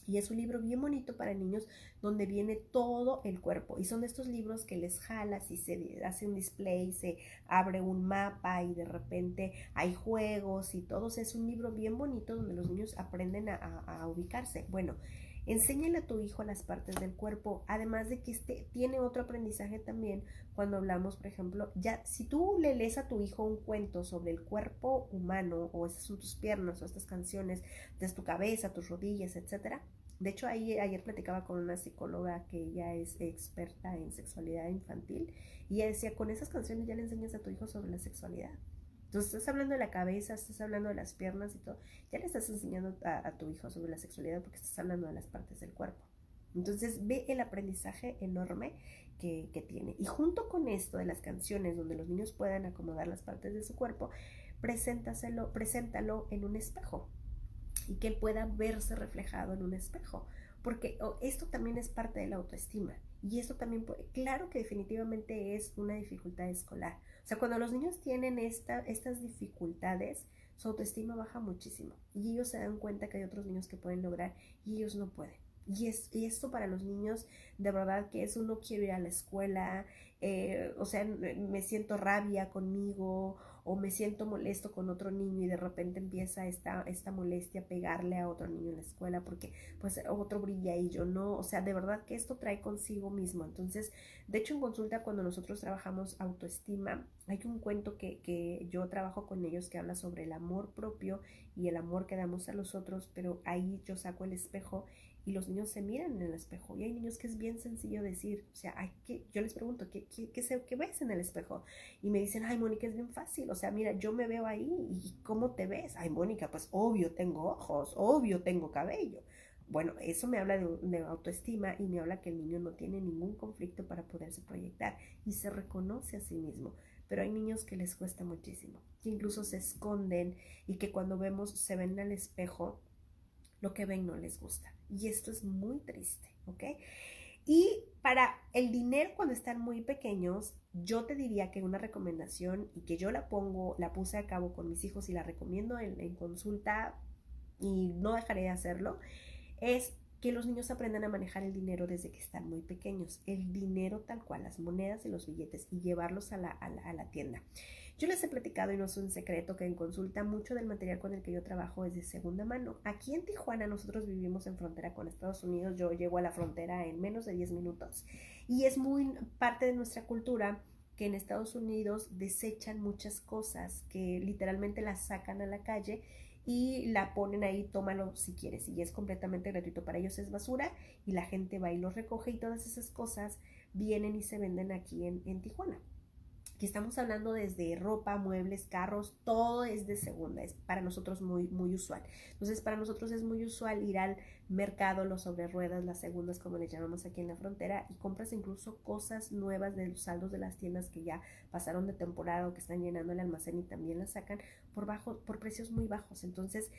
y es un libro bien bonito para niños donde viene todo el cuerpo. Y son de estos libros que les jalas y se hace un display, se abre un mapa y de repente hay juegos y todo. Es un libro bien bonito donde los niños aprenden a ubicarse. Bueno, enséñale a tu hijo las partes del cuerpo, además de que tiene otro aprendizaje también cuando hablamos, por ejemplo, ya si tú le lees a tu hijo un cuento sobre el cuerpo humano o esas son tus piernas o estas canciones, desde tu cabeza, tus rodillas, etcétera. De hecho, ayer platicaba con una psicóloga que ella es experta en sexualidad infantil y ella decía, con esas canciones ya le enseñas a tu hijo sobre la sexualidad. Entonces estás hablando de la cabeza, estás hablando de las piernas y todo, ya le estás enseñando a tu hijo sobre la sexualidad porque estás hablando de las partes del cuerpo. Entonces ve el aprendizaje enorme que tiene. Y junto con esto de las canciones donde los niños puedan acomodar las partes de su cuerpo, preséntalo en un espejo y que él pueda verse reflejado en un espejo. Porque esto también es parte de la autoestima. Y esto también, claro que definitivamente es una dificultad escolar. O sea, cuando los niños tienen estas dificultades, su autoestima baja muchísimo. Y ellos se dan cuenta que hay otros niños que pueden lograr y ellos no pueden. Y esto para los niños, de verdad que es uno quiere ir a la escuela, o sea, me siento rabia conmigo o me siento molesto con otro niño y de repente empieza esta molestia a pegarle a otro niño en la escuela porque pues otro brilla y yo no, o sea, de verdad que esto trae consigo mismo. Entonces, de hecho en consulta cuando nosotros trabajamos autoestima, hay un cuento que yo trabajo con ellos que habla sobre el amor propio y el amor que damos a los otros, pero ahí yo saco el espejo y los niños se miran en el espejo y hay niños que es bien sencillo decir, o sea, yo les pregunto, ¿qué ves en el espejo? Y me dicen, ay, Mónica, es bien fácil, o sea, mira, yo me veo ahí y ¿cómo te ves? Ay, Mónica, pues obvio tengo ojos, obvio tengo cabello. Bueno, eso me habla de autoestima y me habla que el niño no tiene ningún conflicto para poderse proyectar y se reconoce a sí mismo. Pero hay niños que les cuesta muchísimo, que incluso se esconden y que cuando se ven al espejo, lo que ven no les gusta. Y esto es muy triste, ¿ok? Y para el dinero cuando están muy pequeños, yo te diría que una recomendación y que yo la puse a cabo con mis hijos y la recomiendo en consulta y no dejaré de hacerlo, es que los niños aprendan a manejar el dinero desde que están muy pequeños. El dinero tal cual, las monedas y los billetes y llevarlos a la tienda. Yo les he platicado y no es un secreto que en consulta mucho del material con el que yo trabajo es de segunda mano. Aquí en Tijuana nosotros vivimos en frontera con Estados Unidos. Yo llego a la frontera en menos de 10 minutos y es muy parte de nuestra cultura que en Estados Unidos desechan muchas cosas que literalmente las sacan a la calle y la ponen ahí, tómalo si quieres, y es completamente gratuito. Para ellos es basura y la gente va y los recoge y todas esas cosas vienen y se venden aquí en Tijuana. Aquí estamos hablando desde ropa, muebles, carros, todo es de segunda, es para nosotros muy usual. Entonces, para nosotros es muy usual ir al mercado, los sobre ruedas, las segundas, como les llamamos aquí en la frontera, y compras incluso cosas nuevas de los saldos de las tiendas que ya pasaron de temporada o que están llenando el almacén y también las sacan por precios muy bajos. Entonces,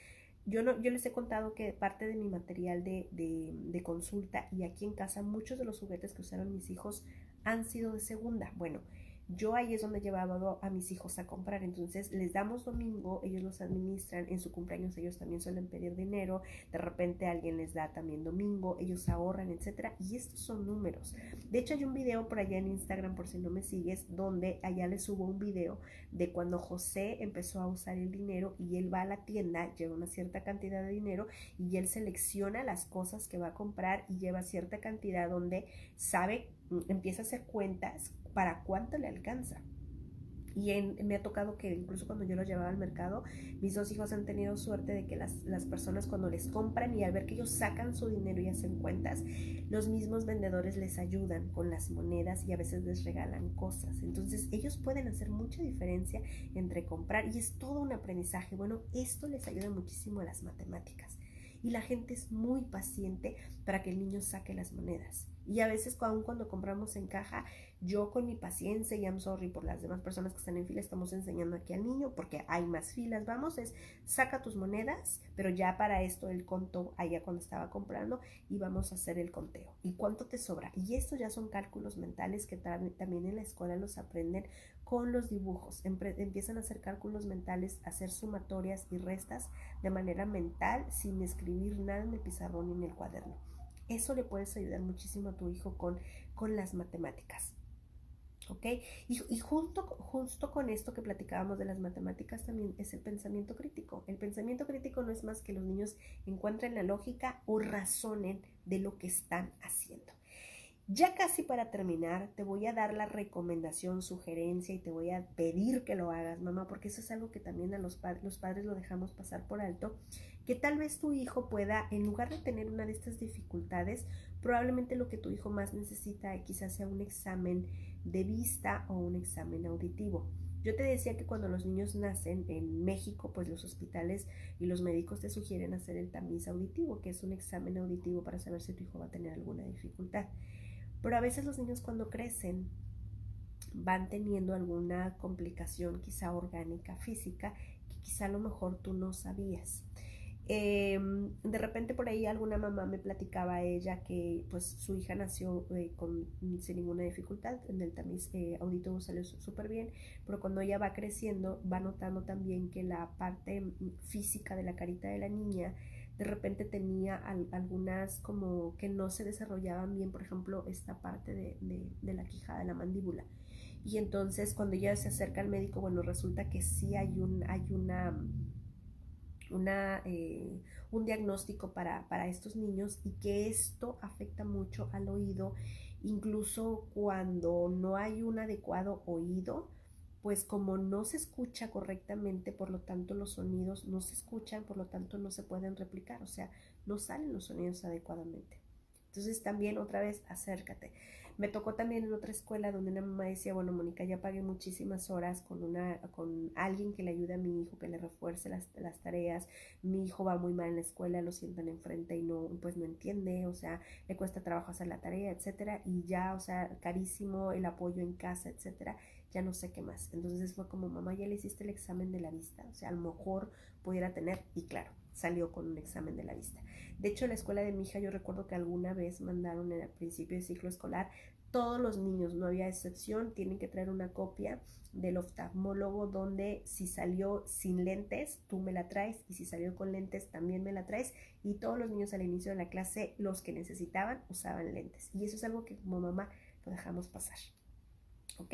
yo les he contado que parte de mi material de consulta y aquí en casa, muchos de los juguetes que usaron mis hijos han sido de segunda. Bueno, yo ahí es donde llevaba a mis hijos a comprar, entonces les damos domingo, ellos los administran, en su cumpleaños ellos también suelen pedir dinero, de repente alguien les da también domingo, ellos ahorran, etcétera, y estos son números. De hecho hay un video por allá en Instagram, por si no me sigues, donde allá les subo un video de cuando José empezó a usar el dinero y él va a la tienda, lleva una cierta cantidad de dinero y él selecciona las cosas que va a comprar y lleva cierta cantidad donde sabe, empieza a hacer cuentas para cuánto le alcanza. Y me ha tocado que incluso cuando yo los llevaba al mercado, mis dos hijos han tenido suerte de que las personas cuando les compran y al ver que ellos sacan su dinero y hacen cuentas, los mismos vendedores les ayudan con las monedas y a veces les regalan cosas. Entonces ellos pueden hacer mucha diferencia entre comprar y es todo un aprendizaje. Bueno, esto les ayuda muchísimo a las matemáticas. Y la gente es muy paciente para que el niño saque las monedas. Y a veces, aun cuando compramos en caja, yo con mi paciencia, y I'm sorry por las demás personas que están en fila, estamos enseñando aquí al niño porque hay más filas. Vamos, saca tus monedas, pero ya para esto él contó allá cuando estaba comprando y vamos a hacer el conteo. ¿Y cuánto te sobra? Y estos ya son cálculos mentales que también en la escuela los aprenden con los dibujos. Empiezan a hacer cálculos mentales, a hacer sumatorias y restas de manera mental sin escribir nada en el pizarrón ni en el cuaderno. Eso le puedes ayudar muchísimo a tu hijo con las matemáticas. ¿Ok? Y justo con esto que platicábamos de las matemáticas también es el pensamiento crítico. El pensamiento crítico no es más que los niños encuentren la lógica o razonen de lo que están haciendo. Ya casi para terminar, te voy a dar la recomendación, sugerencia y te voy a pedir que lo hagas, mamá, porque eso es algo que también a los padres lo dejamos pasar por alto, que tal vez tu hijo pueda, en lugar de tener una de estas dificultades, probablemente lo que tu hijo más necesita quizás sea un examen de vista o un examen auditivo. Yo te decía que cuando los niños nacen en México, pues los hospitales y los médicos te sugieren hacer el tamiz auditivo, que es un examen auditivo para saber si tu hijo va a tener alguna dificultad. Pero a veces los niños cuando crecen van teniendo alguna complicación quizá orgánica, física, que quizá a lo mejor tú no sabías. De repente por ahí alguna mamá me platicaba a ella que pues su hija nació sin ninguna dificultad, en el tamiz auditivo salió súper bien, pero cuando ella va creciendo va notando también que la parte física de la carita de la niña de repente tenía algunas como que no se desarrollaban bien, por ejemplo, esta parte de la quijada, de la mandíbula. Y entonces cuando ella se acerca al médico, bueno, resulta que sí hay un diagnóstico para estos niños y que esto afecta mucho al oído, incluso cuando no hay un adecuado oído, pues como no se escucha correctamente, por lo tanto los sonidos no se escuchan, por lo tanto no se pueden replicar, o sea, no salen los sonidos adecuadamente. Entonces también otra vez acércate. Me tocó también en otra escuela donde una mamá decía, bueno, Mónica, ya pagué muchísimas horas con alguien que le ayude a mi hijo, que le refuerce las tareas. Mi hijo va muy mal en la escuela, lo sientan enfrente y pues no entiende, o sea, le cuesta trabajo hacer la tarea, etcétera. Y ya, o sea, carísimo el apoyo en casa, etcétera. Ya no sé qué más. Entonces fue como, mamá, ya le hiciste el examen de la vista, o sea, a lo mejor pudiera tener, y claro, salió con un examen de la vista. De hecho, la escuela de mi hija, yo recuerdo que alguna vez mandaron al principio del ciclo escolar, todos los niños, no había excepción, tienen que traer una copia del oftalmólogo donde si salió sin lentes, tú me la traes, y si salió con lentes, también me la traes, y todos los niños al inicio de la clase, los que necesitaban, usaban lentes. Y eso es algo que como mamá lo dejamos pasar. ¿Ok?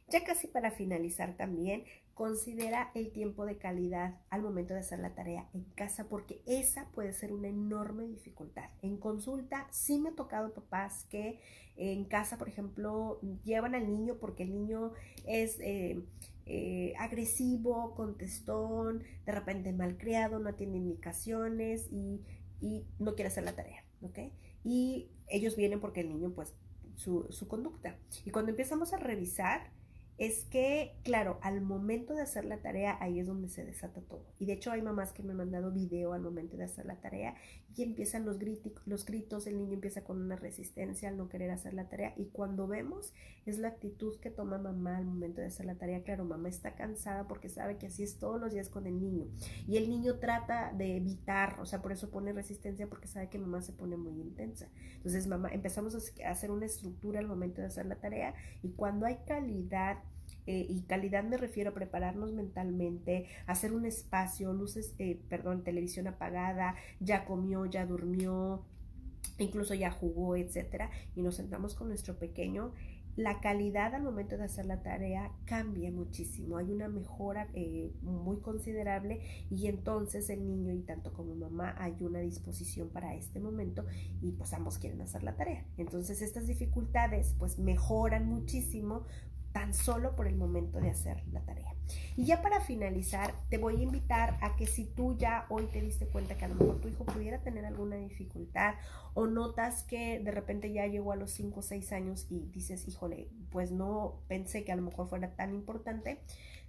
Ya casi para finalizar también, considera el tiempo de calidad al momento de hacer la tarea en casa, porque esa puede ser una enorme dificultad. En consulta sí me ha tocado papás que en casa, por ejemplo, llevan al niño porque el niño es agresivo, contestón, de repente malcriado, no atiende indicaciones y no quiere hacer la tarea, ¿ok? Y ellos vienen porque el niño, pues, su conducta. Y cuando empezamos a revisar, es que, claro, al momento de hacer la tarea, ahí es donde se desata todo. Y de hecho hay mamás que me han mandado video al momento de hacer la tarea y empiezan los gritos, el niño empieza con una resistencia al no querer hacer la tarea. Y cuando vemos, es la actitud que toma mamá al momento de hacer la tarea. Claro, mamá está cansada porque sabe que así es todos los días con el niño. Y el niño trata de evitar, o sea, por eso pone resistencia porque sabe que mamá se pone muy intensa. Entonces, mamá, empezamos a hacer una estructura al momento de hacer la tarea y cuando hay calidad, y calidad me refiero a prepararnos mentalmente, hacer un espacio, televisión apagada, ya comió, ya durmió, incluso ya jugó, etcétera, y nos sentamos con nuestro pequeño, la calidad al momento de hacer la tarea cambia muchísimo, hay una mejora muy considerable y entonces el niño y tanto como mamá hay una disposición para este momento y pues ambos quieren hacer la tarea. Entonces estas dificultades pues mejoran muchísimo tan solo por el momento de hacer la tarea. Y ya para finalizar, te voy a invitar a que si tú ya hoy te diste cuenta que a lo mejor tu hijo pudiera tener alguna dificultad o notas que de repente ya llegó a los 5 o 6 años y dices, híjole, pues no pensé que a lo mejor fuera tan importante,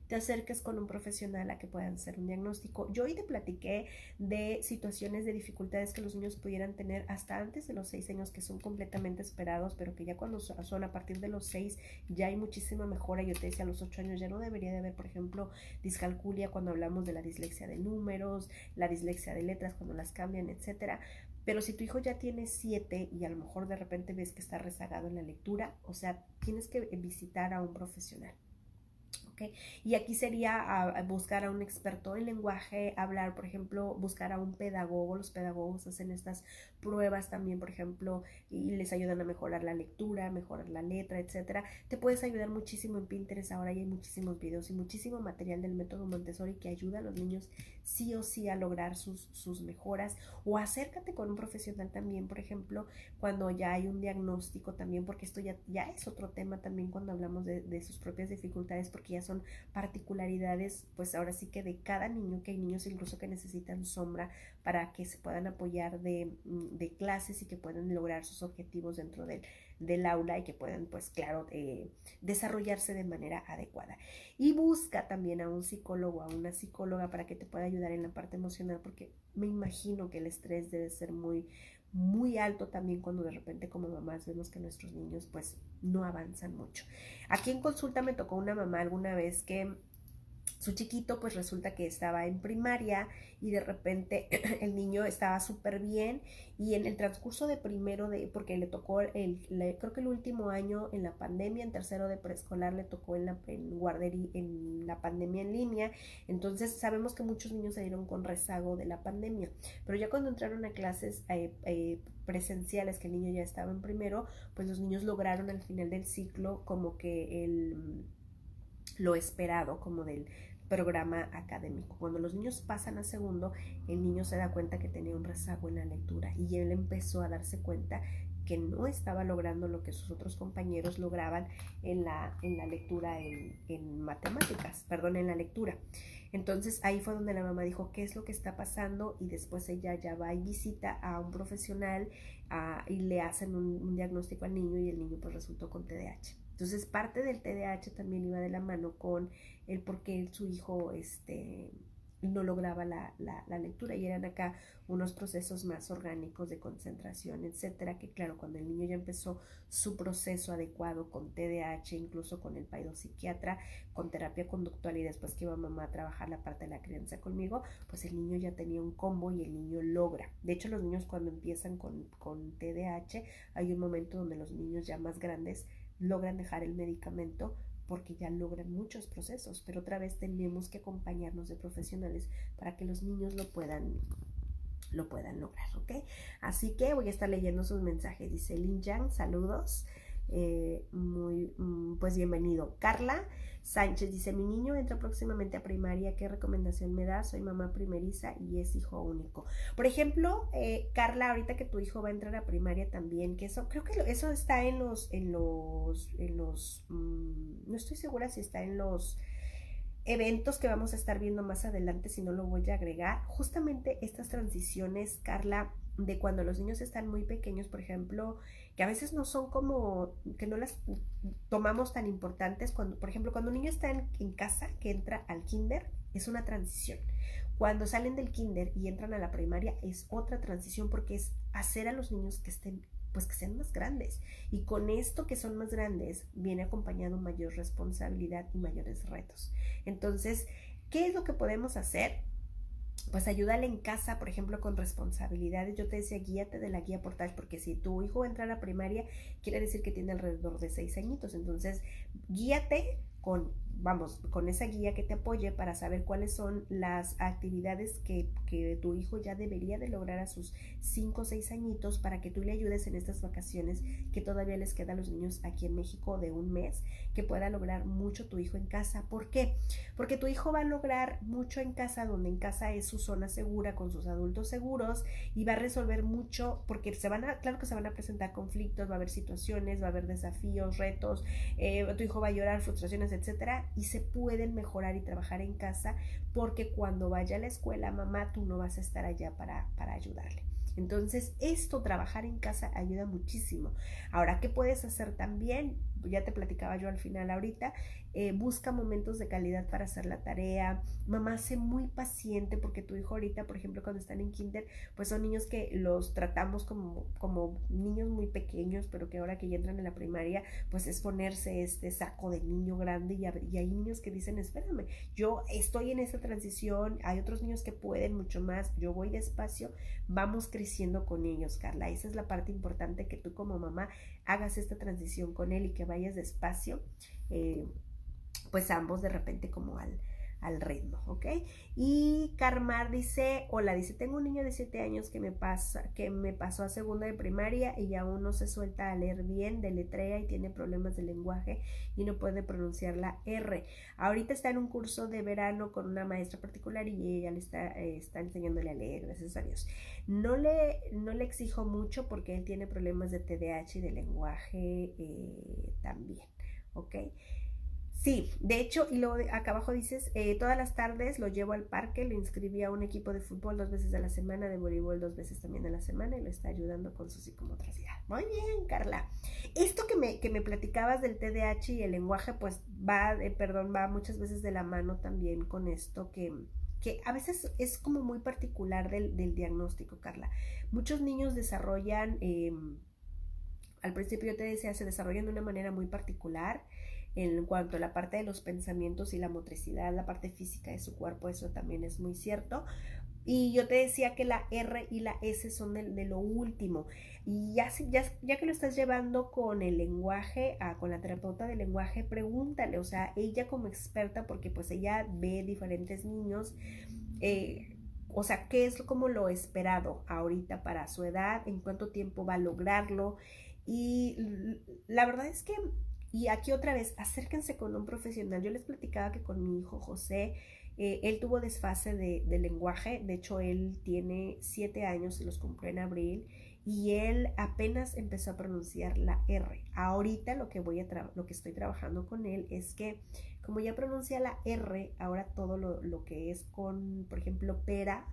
te acerques con un profesional a que puedan hacer un diagnóstico. Yo hoy te platiqué de situaciones de dificultades que los niños pudieran tener hasta antes de los 6 años que son completamente esperados, pero que ya cuando son a partir de los 6 ya hay muchísima mejora. Yo te decía, a los 8 años ya no debería de haber, por ejemplo, discalculia cuando hablamos de la dislexia de números, la dislexia de letras cuando las cambian, etcétera. Pero si tu hijo ya tiene 7 y a lo mejor de repente ves que está rezagado en la lectura, o sea, tienes que visitar a un profesional. ¿Okay? Y aquí sería buscar a un experto en lenguaje, hablar, por ejemplo, buscar a un pedagogo. Los pedagogos hacen estas pruebas también, por ejemplo, y les ayudan a mejorar la lectura, mejorar la letra, etcétera. Te puedes ayudar muchísimo en Pinterest. Ahora ya hay muchísimos videos y muchísimo material del método Montessori que ayuda a los niños sí o sí a lograr sus mejoras. O acércate con un profesional también, por ejemplo, cuando ya hay un diagnóstico también, porque esto ya es otro tema también cuando hablamos de sus propias dificultades, porque ya son particularidades, pues ahora sí que de cada niño, que hay niños incluso que necesitan sombra para que se puedan apoyar de clases y que puedan lograr sus objetivos dentro del aula y que puedan, pues claro, desarrollarse de manera adecuada. Y busca también a un psicólogo, a una psicóloga para que te pueda ayudar en la parte emocional, porque me imagino que el estrés debe ser muy alto también cuando de repente como mamás vemos que nuestros niños pues no avanzan mucho. Aquí en consulta me tocó una mamá alguna vez que su chiquito pues resulta que estaba en primaria y de repente el niño estaba súper bien y en el transcurso de primero porque le tocó creo que el último año en la pandemia, en tercero de preescolar le tocó en guardería, en la pandemia en línea. Entonces sabemos que muchos niños salieron con rezago de la pandemia, pero ya cuando entraron a clases presenciales, que el niño ya estaba en primero, pues los niños lograron al final del ciclo como que lo esperado como del programa académico. Cuando los niños pasan a segundo, el niño se da cuenta que tenía un rezago en la lectura y él empezó a darse cuenta que no estaba logrando lo que sus otros compañeros lograban en la lectura, en matemáticas, perdón, en la lectura. Entonces ahí fue donde la mamá dijo, ¿qué es lo que está pasando? Y después ella ya va y visita a un profesional y le hacen un diagnóstico al niño y el niño pues resultó con TDAH. Entonces parte del TDAH también iba de la mano con el por qué su hijo no lograba la lectura y eran acá unos procesos más orgánicos de concentración, etcétera, que claro, cuando el niño ya empezó su proceso adecuado con TDAH, incluso con el psiquiatra, con terapia conductual y después que iba mamá a trabajar la parte de la crianza conmigo, pues el niño ya tenía un combo y el niño logra. De hecho, los niños cuando empiezan con TDAH, hay un momento donde los niños ya más grandes logran dejar el medicamento porque ya logran muchos procesos, pero otra vez tenemos que acompañarnos de profesionales para que los niños lo puedan lograr, ¿ok? Así que voy a estar leyendo sus mensajes. Dice Lin Yang, saludos. Pues bienvenido. Carla Sánchez dice, mi niño entra próximamente a primaria, ¿qué recomendación me da? Soy mamá primeriza y es hijo único. Por ejemplo, Carla, ahorita que tu hijo va a entrar a primaria también, que eso, creo que eso está no estoy segura si está en los eventos que vamos a estar viendo más adelante, si no lo voy a agregar, justamente estas transiciones, Carla, de cuando los niños están muy pequeños, por ejemplo, que a veces no son como, que no las tomamos tan importantes, cuando, por ejemplo, cuando un niño está en casa, que entra al kinder, es una transición. Cuando salen del kinder y entran a la primaria es otra transición porque es hacer a los niños que estén, pues que sean más grandes. Y con esto que son más grandes viene acompañado mayor responsabilidad y mayores retos. Entonces, ¿qué es lo que podemos hacer? Pues ayúdale en casa, por ejemplo, con responsabilidades. Yo te decía, guíate de la guía Portage, porque si tu hijo entra a la primaria, quiere decir que tiene alrededor de 6 añitos. Entonces, guíate con esa guía que te apoye para saber cuáles son las actividades que tu hijo ya debería de lograr a sus 5 o 6 añitos para que tú le ayudes en estas vacaciones que todavía les queda a los niños aquí en México de un mes, que pueda lograr mucho tu hijo en casa. ¿Por qué? Porque tu hijo va a lograr mucho en casa, donde en casa es su zona segura con sus adultos seguros y va a resolver mucho porque claro que se van a presentar conflictos, va a haber situaciones, va a haber desafíos, retos, tu hijo va a llorar, frustraciones, etcétera, y se pueden mejorar y trabajar en casa porque cuando vaya a la escuela, mamá, tú no vas a estar allá para ayudarle. Entonces, trabajar en casa ayuda muchísimo. Ahora, ¿qué puedes hacer también? Ya te platicaba yo al final ahorita, busca momentos de calidad para hacer la tarea. Mamá, sé muy paciente porque tu hijo ahorita, por ejemplo, cuando están en kinder, pues son niños que los tratamos como niños muy pequeños, pero que ahora que ya entran en la primaria, pues es ponerse este saco de niño grande y hay niños que dicen, espérame, yo estoy en esa transición, hay otros niños que pueden mucho más, yo voy despacio, vamos creciendo con ellos, Carla. Esa es la parte importante, que tú como mamá hagas esta transición con él y que vayas despacio, pues ambos de repente como al ritmo, ¿ok? Y Carmar dice, hola, dice, tengo un niño de 7 años que me pasó a segunda de primaria y aún no se suelta a leer bien, deletrea y tiene problemas de lenguaje y no puede pronunciar la R. Ahorita está en un curso de verano con una maestra particular y ella le está enseñándole a leer, gracias a Dios. No le exijo mucho porque él tiene problemas de TDAH y de lenguaje también, ¿ok? Sí, de hecho, y luego acá abajo dices, todas las tardes lo llevo al parque, lo inscribí a un equipo de fútbol 2 veces a la semana, de voleibol 2 veces también a la semana y lo está ayudando con su psicomotricidad. Muy bien, Carla. Esto que me platicabas del TDAH y el lenguaje, pues va muchas veces de la mano también con esto que a veces es como muy particular del diagnóstico, Carla. Muchos niños desarrollan, al principio yo te decía, se desarrollan de una manera muy particular en cuanto a la parte de los pensamientos y la motricidad, la parte física de su cuerpo, eso también es muy cierto. Y yo te decía que la R y la S son de lo último. Y ya que lo estás llevando con el lenguaje, con la terapeuta de lenguaje, pregúntale, o sea, ella como experta, porque pues ella ve diferentes niños, o sea, ¿qué es como lo esperado ahorita para su edad? ¿En cuánto tiempo va a lograrlo? Y la verdad es que, y aquí otra vez, acérquense con un profesional. Yo les platicaba que con mi hijo José, él tuvo desfase de lenguaje. De hecho, él tiene 7 años, se los cumplió en abril, y él apenas empezó a pronunciar la R. Ahorita lo que estoy trabajando con él es que, como ya pronuncia la R, ahora todo lo que es con, por ejemplo, pera,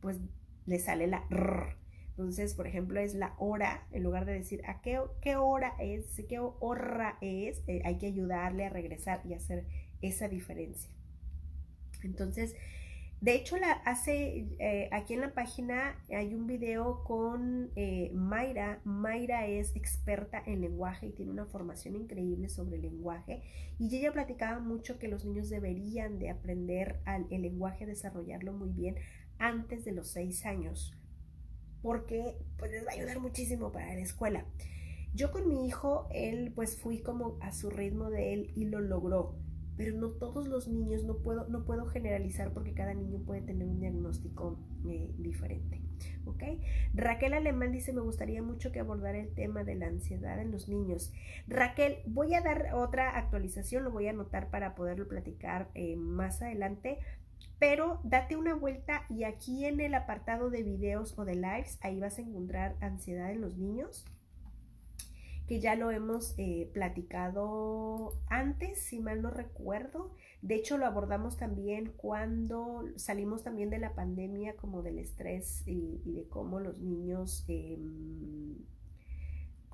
pues le sale la R. Entonces, por ejemplo, es la hora, en lugar de decir a qué hora es, qué hora es, hay que ayudarle a regresar y hacer esa diferencia. Entonces, de hecho, aquí en la página hay un video con Mayra. Mayra es experta en lenguaje y tiene una formación increíble sobre el lenguaje. Y ella platicaba mucho que los niños deberían de aprender el lenguaje, desarrollarlo muy bien antes de los 6 años. Porque pues les va a ayudar muchísimo para la escuela. Yo con mi hijo, él pues fui como a su ritmo de él y lo logró. Pero no todos los niños, no puedo generalizar porque cada niño puede tener un diagnóstico diferente, ¿ok? Raquel Alemán dice, me gustaría mucho que abordara el tema de la ansiedad en los niños. Raquel, voy a dar otra actualización, lo voy a anotar para poderlo platicar más adelante, pero date una vuelta y aquí en el apartado de videos o de lives, ahí vas a encontrar ansiedad en los niños, que ya lo hemos platicado antes, si mal no recuerdo. De hecho, lo abordamos también cuando salimos también de la pandemia, como del estrés y de cómo los niños,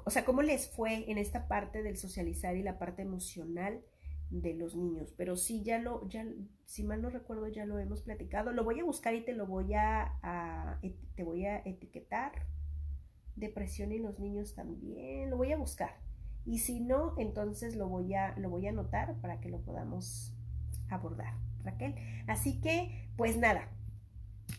o sea, cómo les fue en esta parte del socializar y la parte emocional de los niños. Pero sí, si mal no recuerdo, ya lo hemos platicado. Lo voy a buscar y te lo voy te voy a etiquetar. Depresión y los niños también. Lo voy a buscar. Y si no, entonces lo voy a anotar para que lo podamos abordar, Raquel. Así que, pues nada,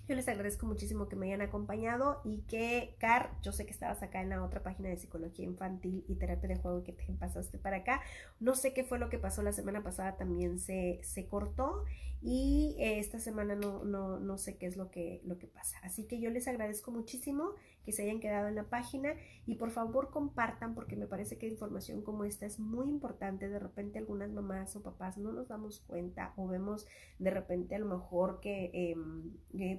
yo les agradezco muchísimo que me hayan acompañado y que, Car, yo sé que estabas acá en la otra página de psicología infantil y terapia de juego que te pasaste para acá. No sé qué fue lo que pasó la semana pasada, también se cortó y esta semana no sé qué es lo que pasa. Así que yo les agradezco muchísimo que se hayan quedado en la página y por favor compartan porque me parece que información como esta es muy importante. De repente algunas mamás o papás no nos damos cuenta o vemos de repente a lo mejor que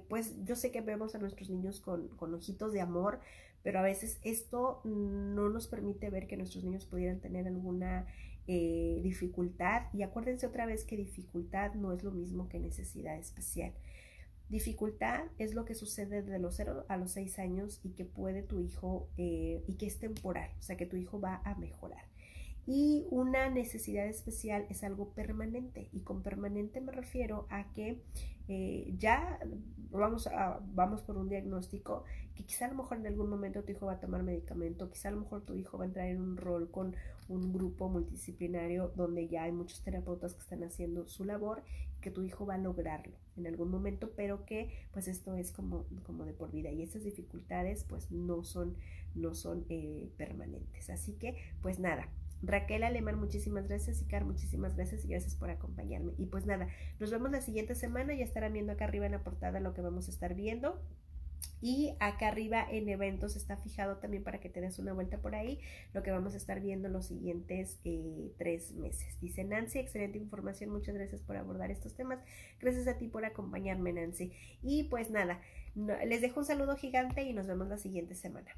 pues yo sé que vemos a nuestros niños con ojitos de amor, pero a veces esto no nos permite ver que nuestros niños pudieran tener alguna dificultad. Y acuérdense otra vez que dificultad no es lo mismo que necesidad especial. Dificultad es lo que sucede de los 0 a los 6 años y que puede tu hijo, y que es temporal, o sea que tu hijo va a mejorar. Y una necesidad especial es algo permanente, y con permanente me refiero a que ya vamos por un diagnóstico que quizá a lo mejor en algún momento tu hijo va a tomar medicamento, quizá a lo mejor tu hijo va a entrar en un rol con un grupo multidisciplinario donde ya hay muchos terapeutas que están haciendo su labor, que tu hijo va a lograrlo en algún momento, pero que pues esto es como de por vida y estas dificultades pues no son permanentes. Así que pues nada, Raquel Alemán, muchísimas gracias. Icar, muchísimas gracias y gracias por acompañarme. Y pues nada, nos vemos la siguiente semana. Ya estarán viendo acá arriba en la portada lo que vamos a estar viendo. Y acá arriba en eventos está fijado también para que te des una vuelta por ahí lo que vamos a estar viendo los siguientes 3 meses. Dice Nancy, excelente información, muchas gracias por abordar estos temas. Gracias a ti por acompañarme, Nancy. Y pues nada, les dejo un saludo gigante y nos vemos la siguiente semana.